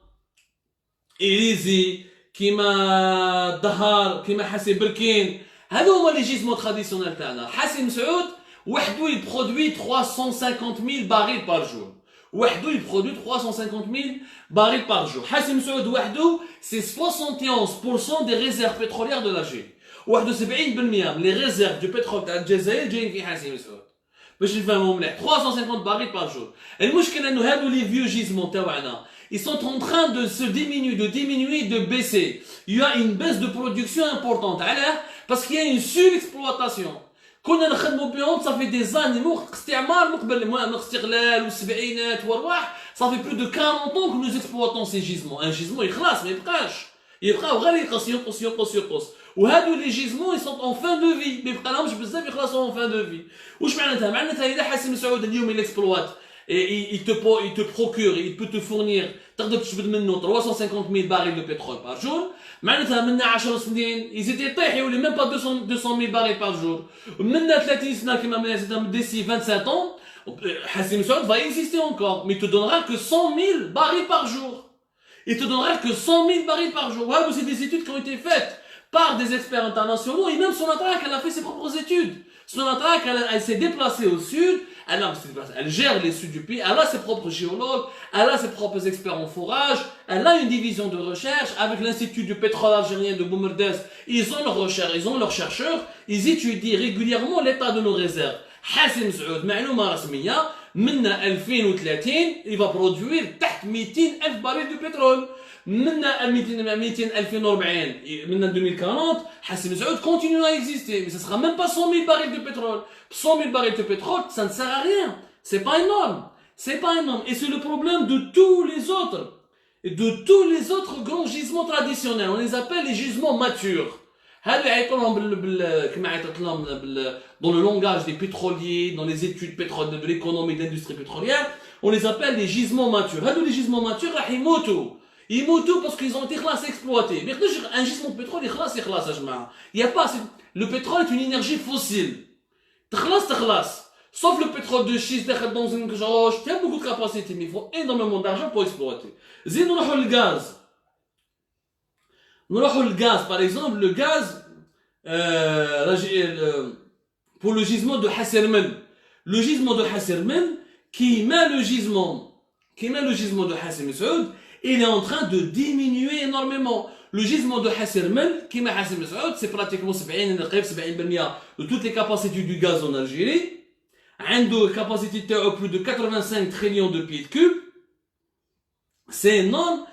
Élysée, qui m'a Dahar, qui m'a Hassim Berkin, هذو les gisements traditionnels تاعنا. Hassim Saoud وحده il produit 350 000 barils par jour. وحده il produit 350 000 barils par jour. Hassim Saoud وحده c'est 71% des réserves pétrolières de l'Algérie. 71% les réserves du pétrole تاع الجزائر جايين في حاسم سعود. باش نفهموا مليح 350 barils par jour. المشكل انه هادو لي فيو جيزمون تاعنا ils sont en train de se diminuer, de baisser. Il y a une baisse de production importante. Parce qu'il y a une surexploitation. كنا نخدموا بهم ça fait des années استعمار من قبل الاستغلال والسبعينات والرواح ça fait plus de 40 ans que nous exploitons ces gisements. Un gisement يخلص ما يبقاو غير ينقص وهادو لي جيزمون ils sont en fin de vie ما يبقى لهمش بزاف يخلصوا en fin de vie. واش معناتها اذا حاسم سعود اليوم الاكسبلوات et il te procure, il peut te fournir تقدر تجبد منه 350 000 barils de pétrole par jour. معناتها منا 10 سنين يزيد يطيح يولي même pas 200 000 barils par jour. منا 30 سنه كما معناتها d'ici 27 ans Hassim Saoud va exister encore, mais il te donnera que 100 000 barils par jour. Il te donnera que 100 000 barils par jour. Voilà, c'est des études qui ont été faites par des experts internationaux et même Sonatrach, elle a fait ses propres études. Sonatrach, elle s'est déplacée au sud, elle gère les sud du pays, elle a ses propres géologues, elle a ses propres experts en forage, elle a une division de recherche avec l'Institut du pétrole algérien de Boumerdès. Ils ont leurs recherches, ils ont leurs chercheurs, ils étudient régulièrement l'état de nos réserves. Hassim Saoud, معلومة رسمية, من 2030, il va produire تحت 200 000 barils de pétrole. من 2040, من 2040, Hassim Saoud continue à exister, mais ça sera même pas 100 000 barils de pétrole. 100 000 barils de pétrole, ça ne sert à rien. C'est pas énorme. C'est pas énorme. Et c'est le problème de tous les autres grands gisements traditionnels. On les appelle les gisements matures. Dans le langage des pétroliers, dans les études de l'économie de l'industrie pétrolière, on les appelle les gisements matures. Les gisements matures, ils moutent parce qu'ils ont été exploités. Mais un gisement de pétrole, il y a pas. Le pétrole est une énergie fossile. Sauf le pétrole de schiste, dans une roche, il y a beaucoup de capacité, mais il faut énormément d'argent pour exploiter. Nous avons le gaz. Par exemple, le gaz, pour le gisement de Hassermen. Le gisement de Hassermen, qui met le gisement de Hassim Saoud, il est en train de diminuer énormément. Le gisement de Hassermen, qui met Hassim Saoud, c'est pratiquement 70% de toutes les capacités du gaz en Algérie. عنده capacité de plus de 85 trillions de pieds cubes. C'est énorme,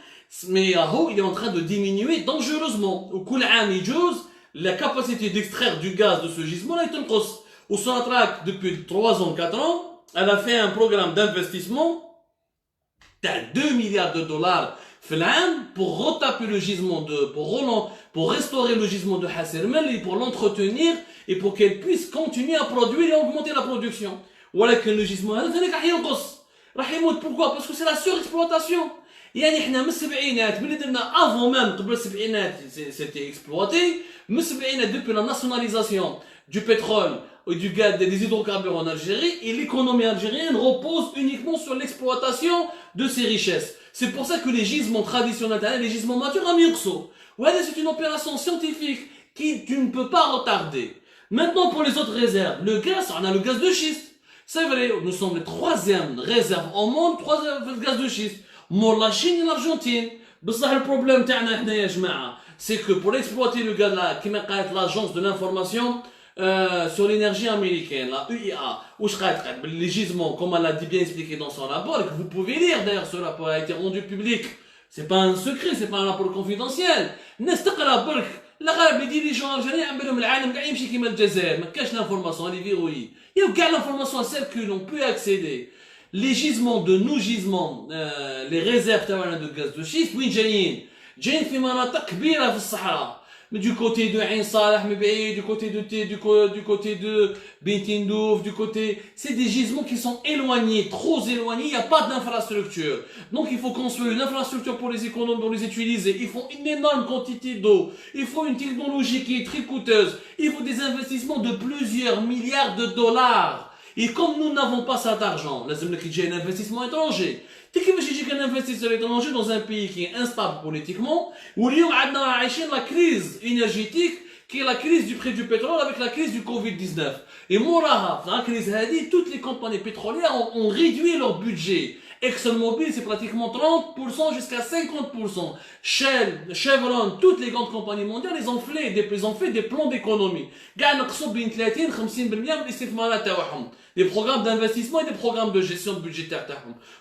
mais il est en train de diminuer dangereusement. Au كل عام يجوز, la capacité d'extraire du gaz de ce gisement là est تنقص. Au Sonatrach, depuis 3 ans, 4 ans, elle a fait un programme d'investissement de 2 milliards de dollars pour retaper le gisement pour restaurer le gisement de Hassermen et pour l'entretenir et pour qu'elle puisse continuer à produire et augmenter la production. Voilà que le gisement pourquoi? Parce que c'est la surexploitation. يعني احنا من السبعينات ملي درنا avant même قبل السبعينات c'était exploité من السبعينات depuis la nationalisation du pétrole et du gaz des hydrocarbures en Algérie et l'économie algérienne repose uniquement sur l'exploitation de ces richesses. C'est pour ça que les gisements traditionnels, les gisements matures à Myrkso. Ouais, c'est une opération scientifique qui tu ne peux pas retarder. Maintenant pour les autres réserves, le gaz, on a le gaz de schiste. C'est vrai, nous sommes les 3e réserve au monde, 3e gaz de schiste. Pour la Chine et l'Argentine. بصح le problème تاعنا حنا يا جماعة, c'est que pour exploiter le gaz là, كما قالت l'agence de l'information sur l'énergie américaine, la UIA, les gisements, comme elle l'a bien expliqué dans son rapport, et que vous pouvez lire d'ailleurs, ce rapport a été rendu public. C'est pas un secret, c'est pas un rapport confidentiel. نستقرا برك, الغالب les dirigeants algériens عملهم العالم كاع يمشي كيما الجزائر, ما كاش l'information, elle est verrouillée. Et كاع l'information circule, on peut accéder. Les gisements de nos gisements, les réserves de gaz de schiste, وين جايين في مناطق كبيرة في الصحراء. Mais du côté de Ain Salah, du côté de Bintindouf, c'est des gisements qui sont éloignés, trop éloignés, il n'y a pas d'infrastructure. Donc il faut construire une infrastructure pour les économes, pour les utiliser. Il faut une énorme quantité d'eau. Il faut une technologie qui est très coûteuse. Il faut des investissements de plusieurs milliards de dollars. Et comme nous n'avons pas cet argent, là, c'est un investissement étranger. كيف يجيك un investisseur étranger dans un pays qui est instable politiquement, où اليوم عندنا عايشين la crise énergétique qui est la crise du prix du pétrole avec la crise du Covid-19. Et moraha, dans la crise hadi, toutes les compagnies pétrolières ont réduit leur budget. ExxonMobil, c'est pratiquement 30% jusqu'à 50%. Shell, Chevron, toutes les grandes compagnies mondiales, ils ont fait des plans d'économie. Des programmes d'investissement et des programmes de gestion budgétaire.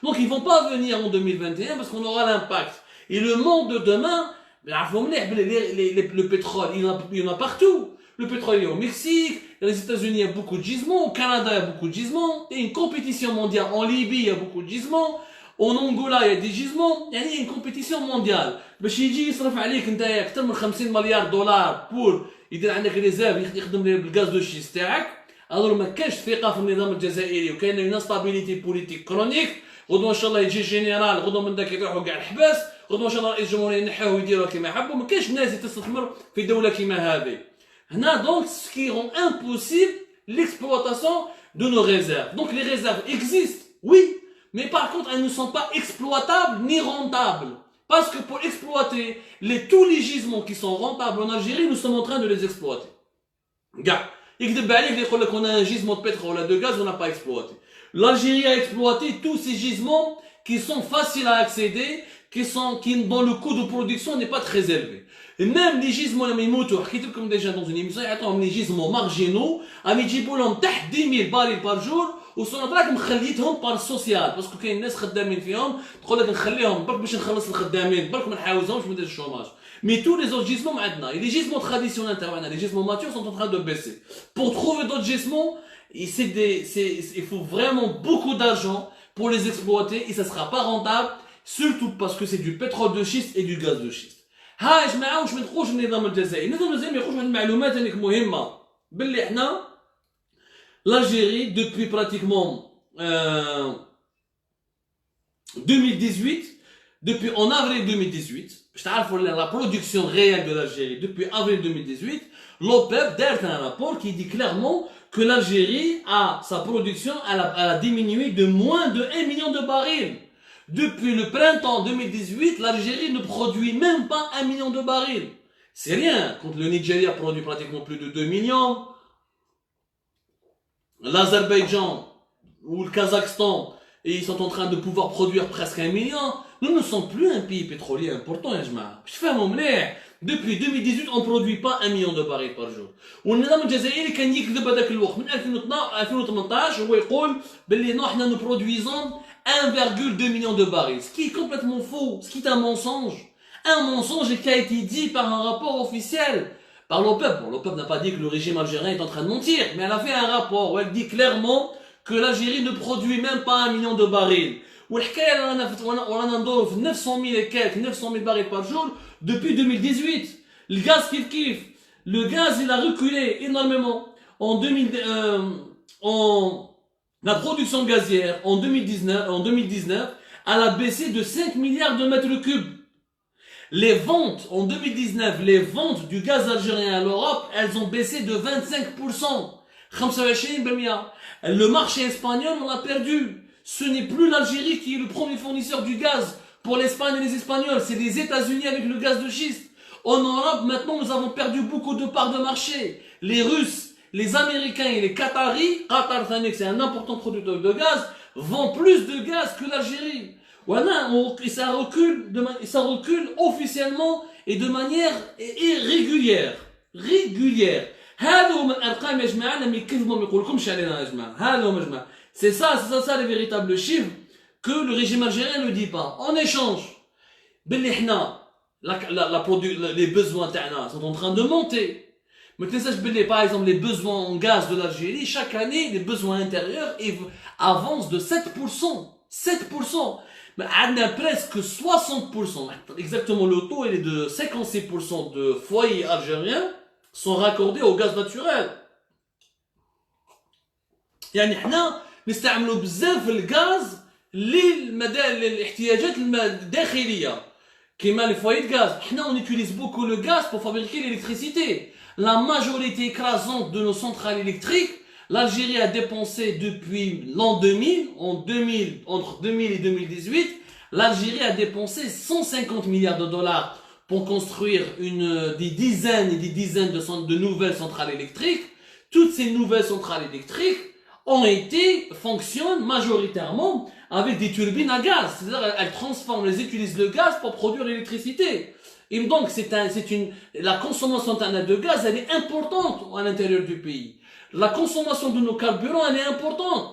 Donc ils vont pas venir en 2021 parce qu'on aura l'impact. Et le monde de demain, le pétrole, il y en a partout. Le pétrole il est au Mexique, les États-Unis, il y a beaucoup de gisements, au Canada, il y a beaucoup de gisements, il y a une compétition mondiale. En Libye, il y a beaucoup de gisements, en Angola, il y a des gisements, il y a une compétition mondiale. باش يجي يصرف عليك انت اكثر من 50 مليار دولار بور يدير عندك ريزيرف يخدم بالغاز دو شيست تاعك. الوغ ما كاينش ثقه في النظام الجزائري وكاين اون انستابيليتي بوليتيك كرونيك. غدوه ان شاء الله يجي جينيرال، غدوه من داك يروحوا كاع الحباس، غدوه ان شاء الله رئيس الجمهوريه ينحوه ويديروه كما يحبوا. ما كاينش ناس تستثمر في دوله كيما هذه. هنا donc ce qui rend impossible l'exploitation de nos réserves. Donc les réserves existent, oui, mais par contre elles ne sont pas exploitables ni rentables. Parce que pour exploiter tous les gisements qui sont rentables en Algérie, nous sommes en train de les exploiter. Gars, on a un gisement de pétrole ou de gaz, on n'a pas exploité. L'Algérie a exploité tous ces gisements qui sont faciles à accéder, dont le coût de production n'est pas très élevé. Et même les gisements, comme déjà dans une émission, les gisements marginaux, à 10 000 barils par jour, وصنطراك مخليتهم بار سوسيال باسكو كاين ناس خدامين فيهم تقول لك نخليهم برك باش نخلص الخدامين برك ما نحاوزهمش من الشوماج. Mais tous les autres gisements maintenant, et les gisements traditionnels, les gisements matures sont en train de baisser. Pour trouver d'autres gisements, il faut vraiment beaucoup d'argent pour les exploiter et ça sera pas rentable, surtout parce que c'est du pétrole de schiste et du gaz de schiste. ها يا جماعه واش ما نخرجوش من النظام الجزائري. النظام الجزائري يخرج من المعلومات هذيك مهمه باللي احنا l'Algérie, depuis pratiquement 2018, depuis en avril 2018, je t'arrive la production réelle de l'Algérie, depuis avril 2018, l'OPEP a un rapport qui dit clairement que l'Algérie sa production, elle a diminué de moins de 1 million de barils. Depuis le printemps 2018, l'Algérie ne produit même pas 1 million de barils. C'est rien, quand le Nigeria produit pratiquement plus de 2 millions, l'Azerbaïdjan ou le Kazakhstan, et ils sont en train de pouvoir produire presque 1 million. Nous ne sommes plus un pays pétrolier important, يا جماعة. Je fais mon مليح. Depuis 2018, on ne produit pas 1 million de barils par jour. والنظام الجزائري كان يكذب هذاك الوقت من 2018 هو يقول باللي نحن nous produisons 1,2 million de barils. Ce qui est complètement faux, ce qui est un mensonge. Un mensonge qui a été dit par un rapport officiel. Par l'OPEP. Bon, l'OPEP n'a pas dit que le régime algérien est en train de mentir, mais elle a fait un rapport où elle dit clairement que l'Algérie ne produit même pas 1 million de barils. On a 900 000 et quelques, 900 000 barils par jour depuis 2018. Le gaz qu'il kiffe. Le gaz, il a reculé énormément. La production gazière en 2019, elle a baissé de 5 milliards de mètres cubes. Les ventes, en 2019, les ventes du gaz algérien à l'Europe, elles ont baissé de 25%. 25%. Le marché espagnol, on l'a perdu. Ce n'est plus l'Algérie qui est le premier fournisseur du gaz pour l'Espagne et les Espagnols. C'est les États-Unis avec le gaz de schiste. En Europe, maintenant, nous avons perdu beaucoup de parts de marché. Les Russes, les Américains et les Qataris, Qatar, c'est un important producteur de gaz, vendent plus de gaz que l'Algérie. Voilà, ça recule officiellement et de manière irrégulière. Régulière. C'est ça les véritables chiffres que le régime algérien ne dit pas. En échange, les besoins sont en train de monter. Mais par exemple, les besoins en gaz de l'Algérie, chaque année, les besoins intérieurs avancent de 7%. 7%. Mais on a presque 60%. Exactement, le taux il est de 56% de foyers algériens sont raccordés au gaz naturel. يعني احنا نستعملوا بزاف الغاز للاحتياجات الداخليه كيما لي فويي de gaz. احنا on utilise beaucoup le gaz pour fabriquer l'électricité. La majorité écrasante de nos centrales électriques, l'Algérie a dépensé depuis l'an 2000, entre 2000 et 2018, l'Algérie a dépensé 150 milliards de dollars pour construire des dizaines et des dizaines de nouvelles centrales électriques. Toutes ces nouvelles centrales électriques fonctionnent majoritairement avec des turbines à gaz. C'est-à-dire elles transforment, elles utilisent le gaz pour produire l'électricité. Et donc la consommation de gaz, elle est importante à l'intérieur du pays. La consommation de nos carburants, elle est importante.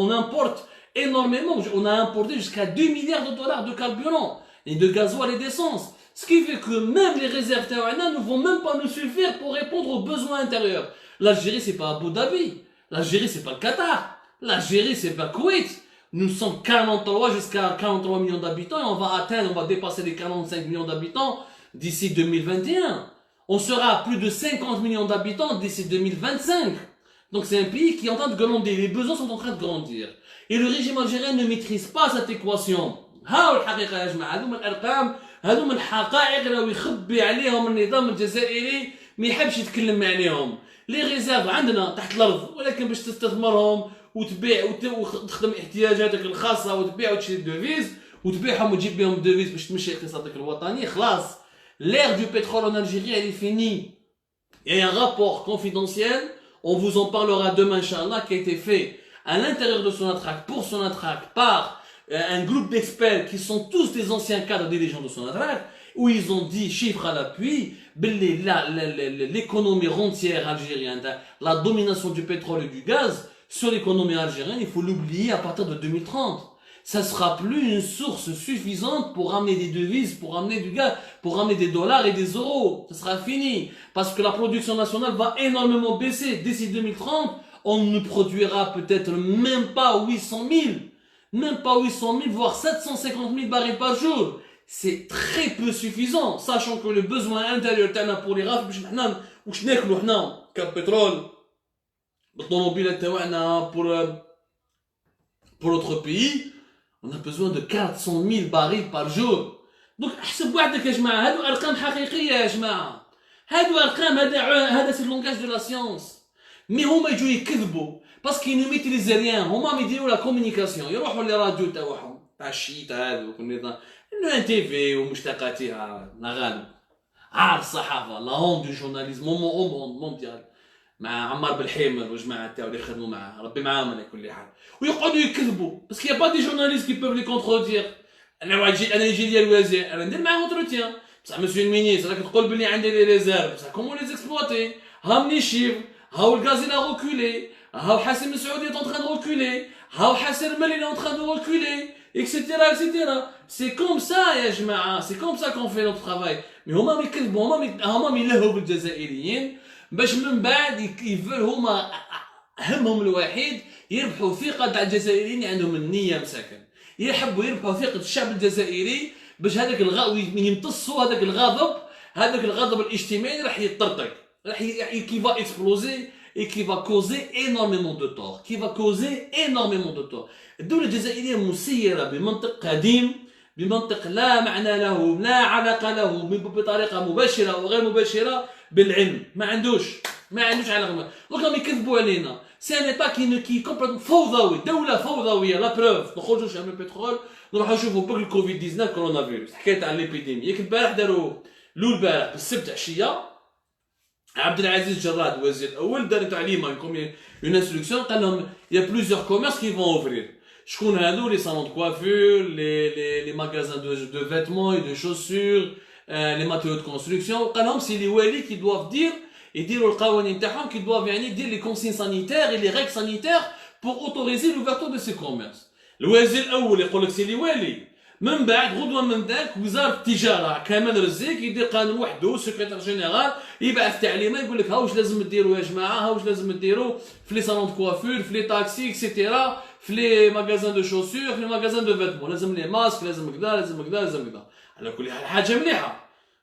On importe énormément. On a importé jusqu'à 2 milliards de dollars de carburant et de gasoil et d'essence. Ce qui fait que même les réserves ne vont même pas nous suffire pour répondre aux besoins intérieurs. L'Algérie, c'est pas Abu Dhabi. L'Algérie, c'est pas le Qatar. L'Algérie, c'est pas Koweït. Nous sommes 43 jusqu'à 43 millions d'habitants et on va dépasser les 45 millions d'habitants d'ici 2021. On sera à plus de 50 millions d'habitants d'ici 2025. Donc c'est un pays qui est en train de grandir. Les besoins sont en train de grandir. Et le régime algérien ne maîtrise pas cette équation. هاو الحقيقة يا جماعة هذوما الأرقام هذوما الحقائق راهو يخبي عليهم النظام الجزائري ما يحبش يتكلم عليهم. لي ريزيرف عندنا تحت الأرض ولكن باش تستثمرهم وتبيع وتخدم احتياجاتك الخاصة وتبيع وتشري الدوفيز وتبيعهم وتجيب بهم الدوفيز باش تمشي اقتصادك الوطني خلاص. L'ère du pétrole en Algérie, elle est finie. Il y a un rapport confidentiel, on vous en parlera demain, Inch'Allah, qui a été fait à l'intérieur de Sonatrach, pour Sonatrach, par un groupe d'experts qui sont tous des anciens cadres dirigeants de Sonatrach, où ils ont dit, chiffres à l'appui, l'économie rentière algérienne, la domination du pétrole et du gaz sur l'économie algérienne, il faut l'oublier à partir de 2030. Ça sera plus une source suffisante pour ramener des devises, pour ramener du gaz, pour ramener des dollars et des euros. Ça sera fini. Parce que la production nationale va énormément baisser. D'ici 2030, on ne produira peut-être même pas 800 000. Même pas 800 000, voire 750 000 barils par jour. C'est très peu suffisant. Sachant que le besoin intérieur pour les rafs, pour notre pays, on a besoin de 400 000 barils par jour. Donc, احسب وحدك يا جماعة هادو أرقام حقيقية يا جماعة. هادو أرقام هذا سي اللونجاج دو لا سيونس. مي هما يجوا يكذبوا باسكو ils ne maîtrisent rien. هما يديروا لا كومونيكاسيون يروحوا للراديو تاعهم تاع الشيت هذوك النظام ان تي في ومشتقاتها لا غالب. عار الصحافة لا هون دو جورناليزم مونديال. مع عمار بالحيمر وجماعة تاعو اللي خدموا معاه ربي معاهم على كل حال ويقعدوا يكذبوا باسكو يا با دي جورناليست كي بوف لي كونترودير انا يجي لي الوزير انا ندير معاه اونتروتيان بصح مسيو المينيستر راك تقول بلي عندي لي ريزيرف بصح كومون لي زيكسبلوتي هاهم لي شيف هاو الغاز لا روكولي هاو حسن مسعودي est en train de reculer هاو حسن مالي est en train de reculer etc. C'est comme ça يا جماعة c'est comme ça qu'on fait notre travail mais هما يكذبوا هما يلهوا بالجزائريين باش من بعد يفر هما همهم الوحيد يربحوا ثقة تاع الجزائريين عندهم النية مساكن يحبوا يربحوا ثقة الشعب الجزائري باش هذاك يمتصوا هذاك الغضب الاجتماعي راح يطرطق راح qui va exploser et qui va causer énormément de tort الدولة الجزائرية مسيرة بمنطق قديم بمنطق لا معنى له لا علاقة له بطريقة مباشرة أو غير مباشرة بالعلم ما عندوش علاقة دونك يكذبوا علينا سي ان ايتا كي كومبليتمون فوضوي دولة فوضوية لا بروف نخرجوش من البترول نروحو نشوفو بوك الكوفيد 19 كورونا فيروس حكاية تاع ليبيديمي ياك البارح داروا البارح بالسبت عشية عبد العزيز جراد وزير الاول دار تعليمه كوم اون انستركسيون قال لهم يا بلوزيور كوميرس كي فون اوفرير شكون هادو لي صالون دو كوافور لي ماغازان دو فيتمون اي دو شوسور لي ماتيريو دو كونستركسيون قال لهم سي لي والي كي دوف دير يديروا القوانين تاعهم كي دوف يعني يدير لي كونسين سانيتير اي لي ريغ سانيتير بور اوتوريزي لوفرتور دو سي كوميرس الوزير الاول يقول لك سي لي والي من بعد غدوه من ذاك وزاره التجاره كمال رزيق يدير قانون وحده سكرتير جينيرال يبعث تعليمات يقول لك ها واش لازم ديروا يا جماعه ها واش لازم ديروا في لي صالون دو كوافور في لي تاكسي اكسيتيرا في لي ماغازان دو شوسور في لي ماغازان دو فيتمون لازم لي ماسك لازم كذا على كل حال حاجه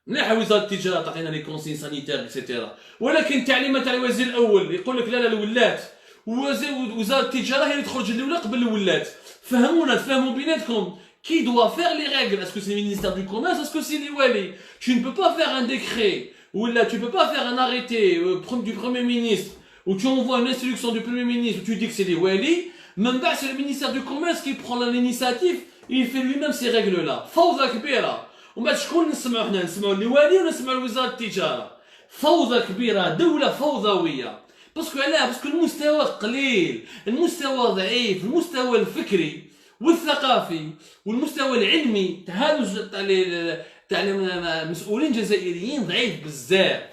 مليحه وزاره التجاره تعطينا لي كونسين سانيتير اكسيتيرا ولكن التعليمات تاع الوزير الاول يقول لك لا الولات وزاره التجاره هي اللي تخرج الاولى قبل الولات تفهموا بيناتكم qui doit faire les règles? Est-ce que c'est le ministère du Commerce? Est-ce que c'est les Wali? Tu ne peux pas faire un décret, ou là tu ne peux pas faire un arrêté du Premier ministre, où tu envoies une instruction du Premier ministre, où tu dis que c'est les Wali, même pas c'est le ministère du Commerce qui prend l'initiative, il fait lui-même ces règles-là. فوضى كبيرة. وما شكون نسمعوا حنا نسمعوا les Wali ou نسمعوا وزارة التجارة؟ فوضى كبيرة، دولة فوضوية. باسكو المستوى قليل، المستوى ضعيف، المستوى الفكري. والثقافي والمستوى العلمي تاع هادو تاع المسؤولين الجزائريين ضعيف بزاف،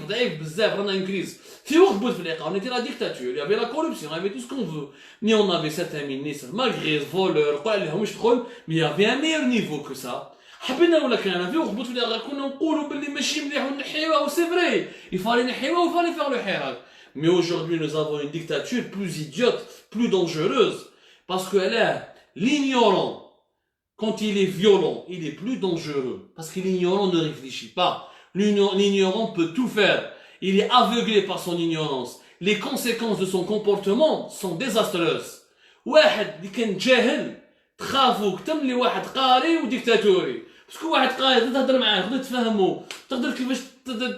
ضعيف بزاف. رانا اون كريز في وقت بوتفليقه اون ايتي لا ديكتاتور، يافي لا كوربسيون، يافي تو سكون فو، ني اون افي سيرتان مينيستر مالغري فولور قال لهم واش تدخل، مي يافي ان ميور نيفو كو سا. حبينا ولا كان في وقت بوتفليقه كنا نقولوا باللي ماشي مليح ونحيوها، و سي فري يفالي نحيوها وفالي فيغ لو حراك. مي aujourd'hui nous avons une dictature plus idiote, plus dangereuse, parce que là l'ignorant, quand il est violent, il est plus dangereux. Parce que l'ignorant ne réfléchit pas. L'ignorant peut tout faire. Il est aveuglé par son ignorance. Les conséquences de son comportement sont désastreuses. واحد اللي كان جاهل تخافو كتر من واحد قاري وديكتاتوري. باسكو واحد قاري تقدر تهضر معاه، تقدر تفهمو، تقدر كيفاش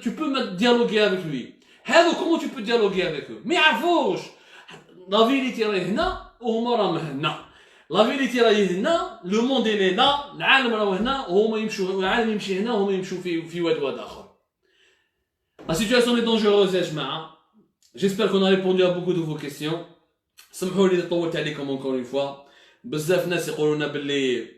tu peux dialoguer avec lui. هذا comment tu peux dialoguer avec eux؟ ما يعرفوش. لا فيريتي راهي هنا وهما راهم هنا. لا فيريتي راهي هنا، لو موند اللي هنا، العالم راهو هنا وهما يمشوا، العالم يمشي هنا وهما يمشوا في واد اخر. La situation est dangereuse يا جماعه. J'espère qu'on a répondu à beaucoup de vos questions. سمحوا لي طولت عليكم encore une fois. بزاف ناس يقولوا لنا باللي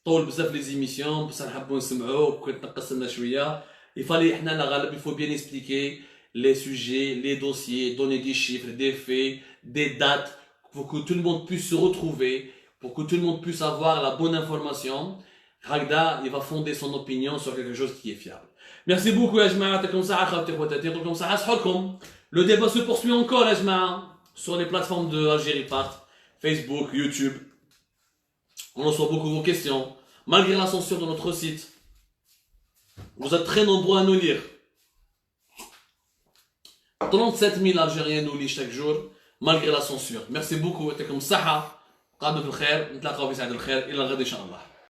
طول بزاف لي زيميسيون، بصح نحبوا نسمعوه كنت نقص لنا شويه. يفالي احنا لا غالب il faut bien expliquer les sujets, les dossiers, donner des chiffres, des faits, des dates, pour que tout le monde puisse se retrouver, pour que tout le monde puisse avoir la bonne information. Ragda, il va fonder son opinion sur quelque chose qui est fiable. Merci beaucoup, ya jama'a, comme ça, comme ça, le débat se poursuit encore, ya jama'a, sur les plateformes de Algérie Part, Facebook, YouTube. On reçoit beaucoup vos questions, malgré la censure de notre site. Vous êtes très nombreux à nous lire. 37 000 Algériens nous lisent chaque jour, malgré la censure. Merci beaucoup. يعطيكم الصحة. قابل بالخير. نتلاقاو في سعادة الخير. إلى الغد إن شاء الله.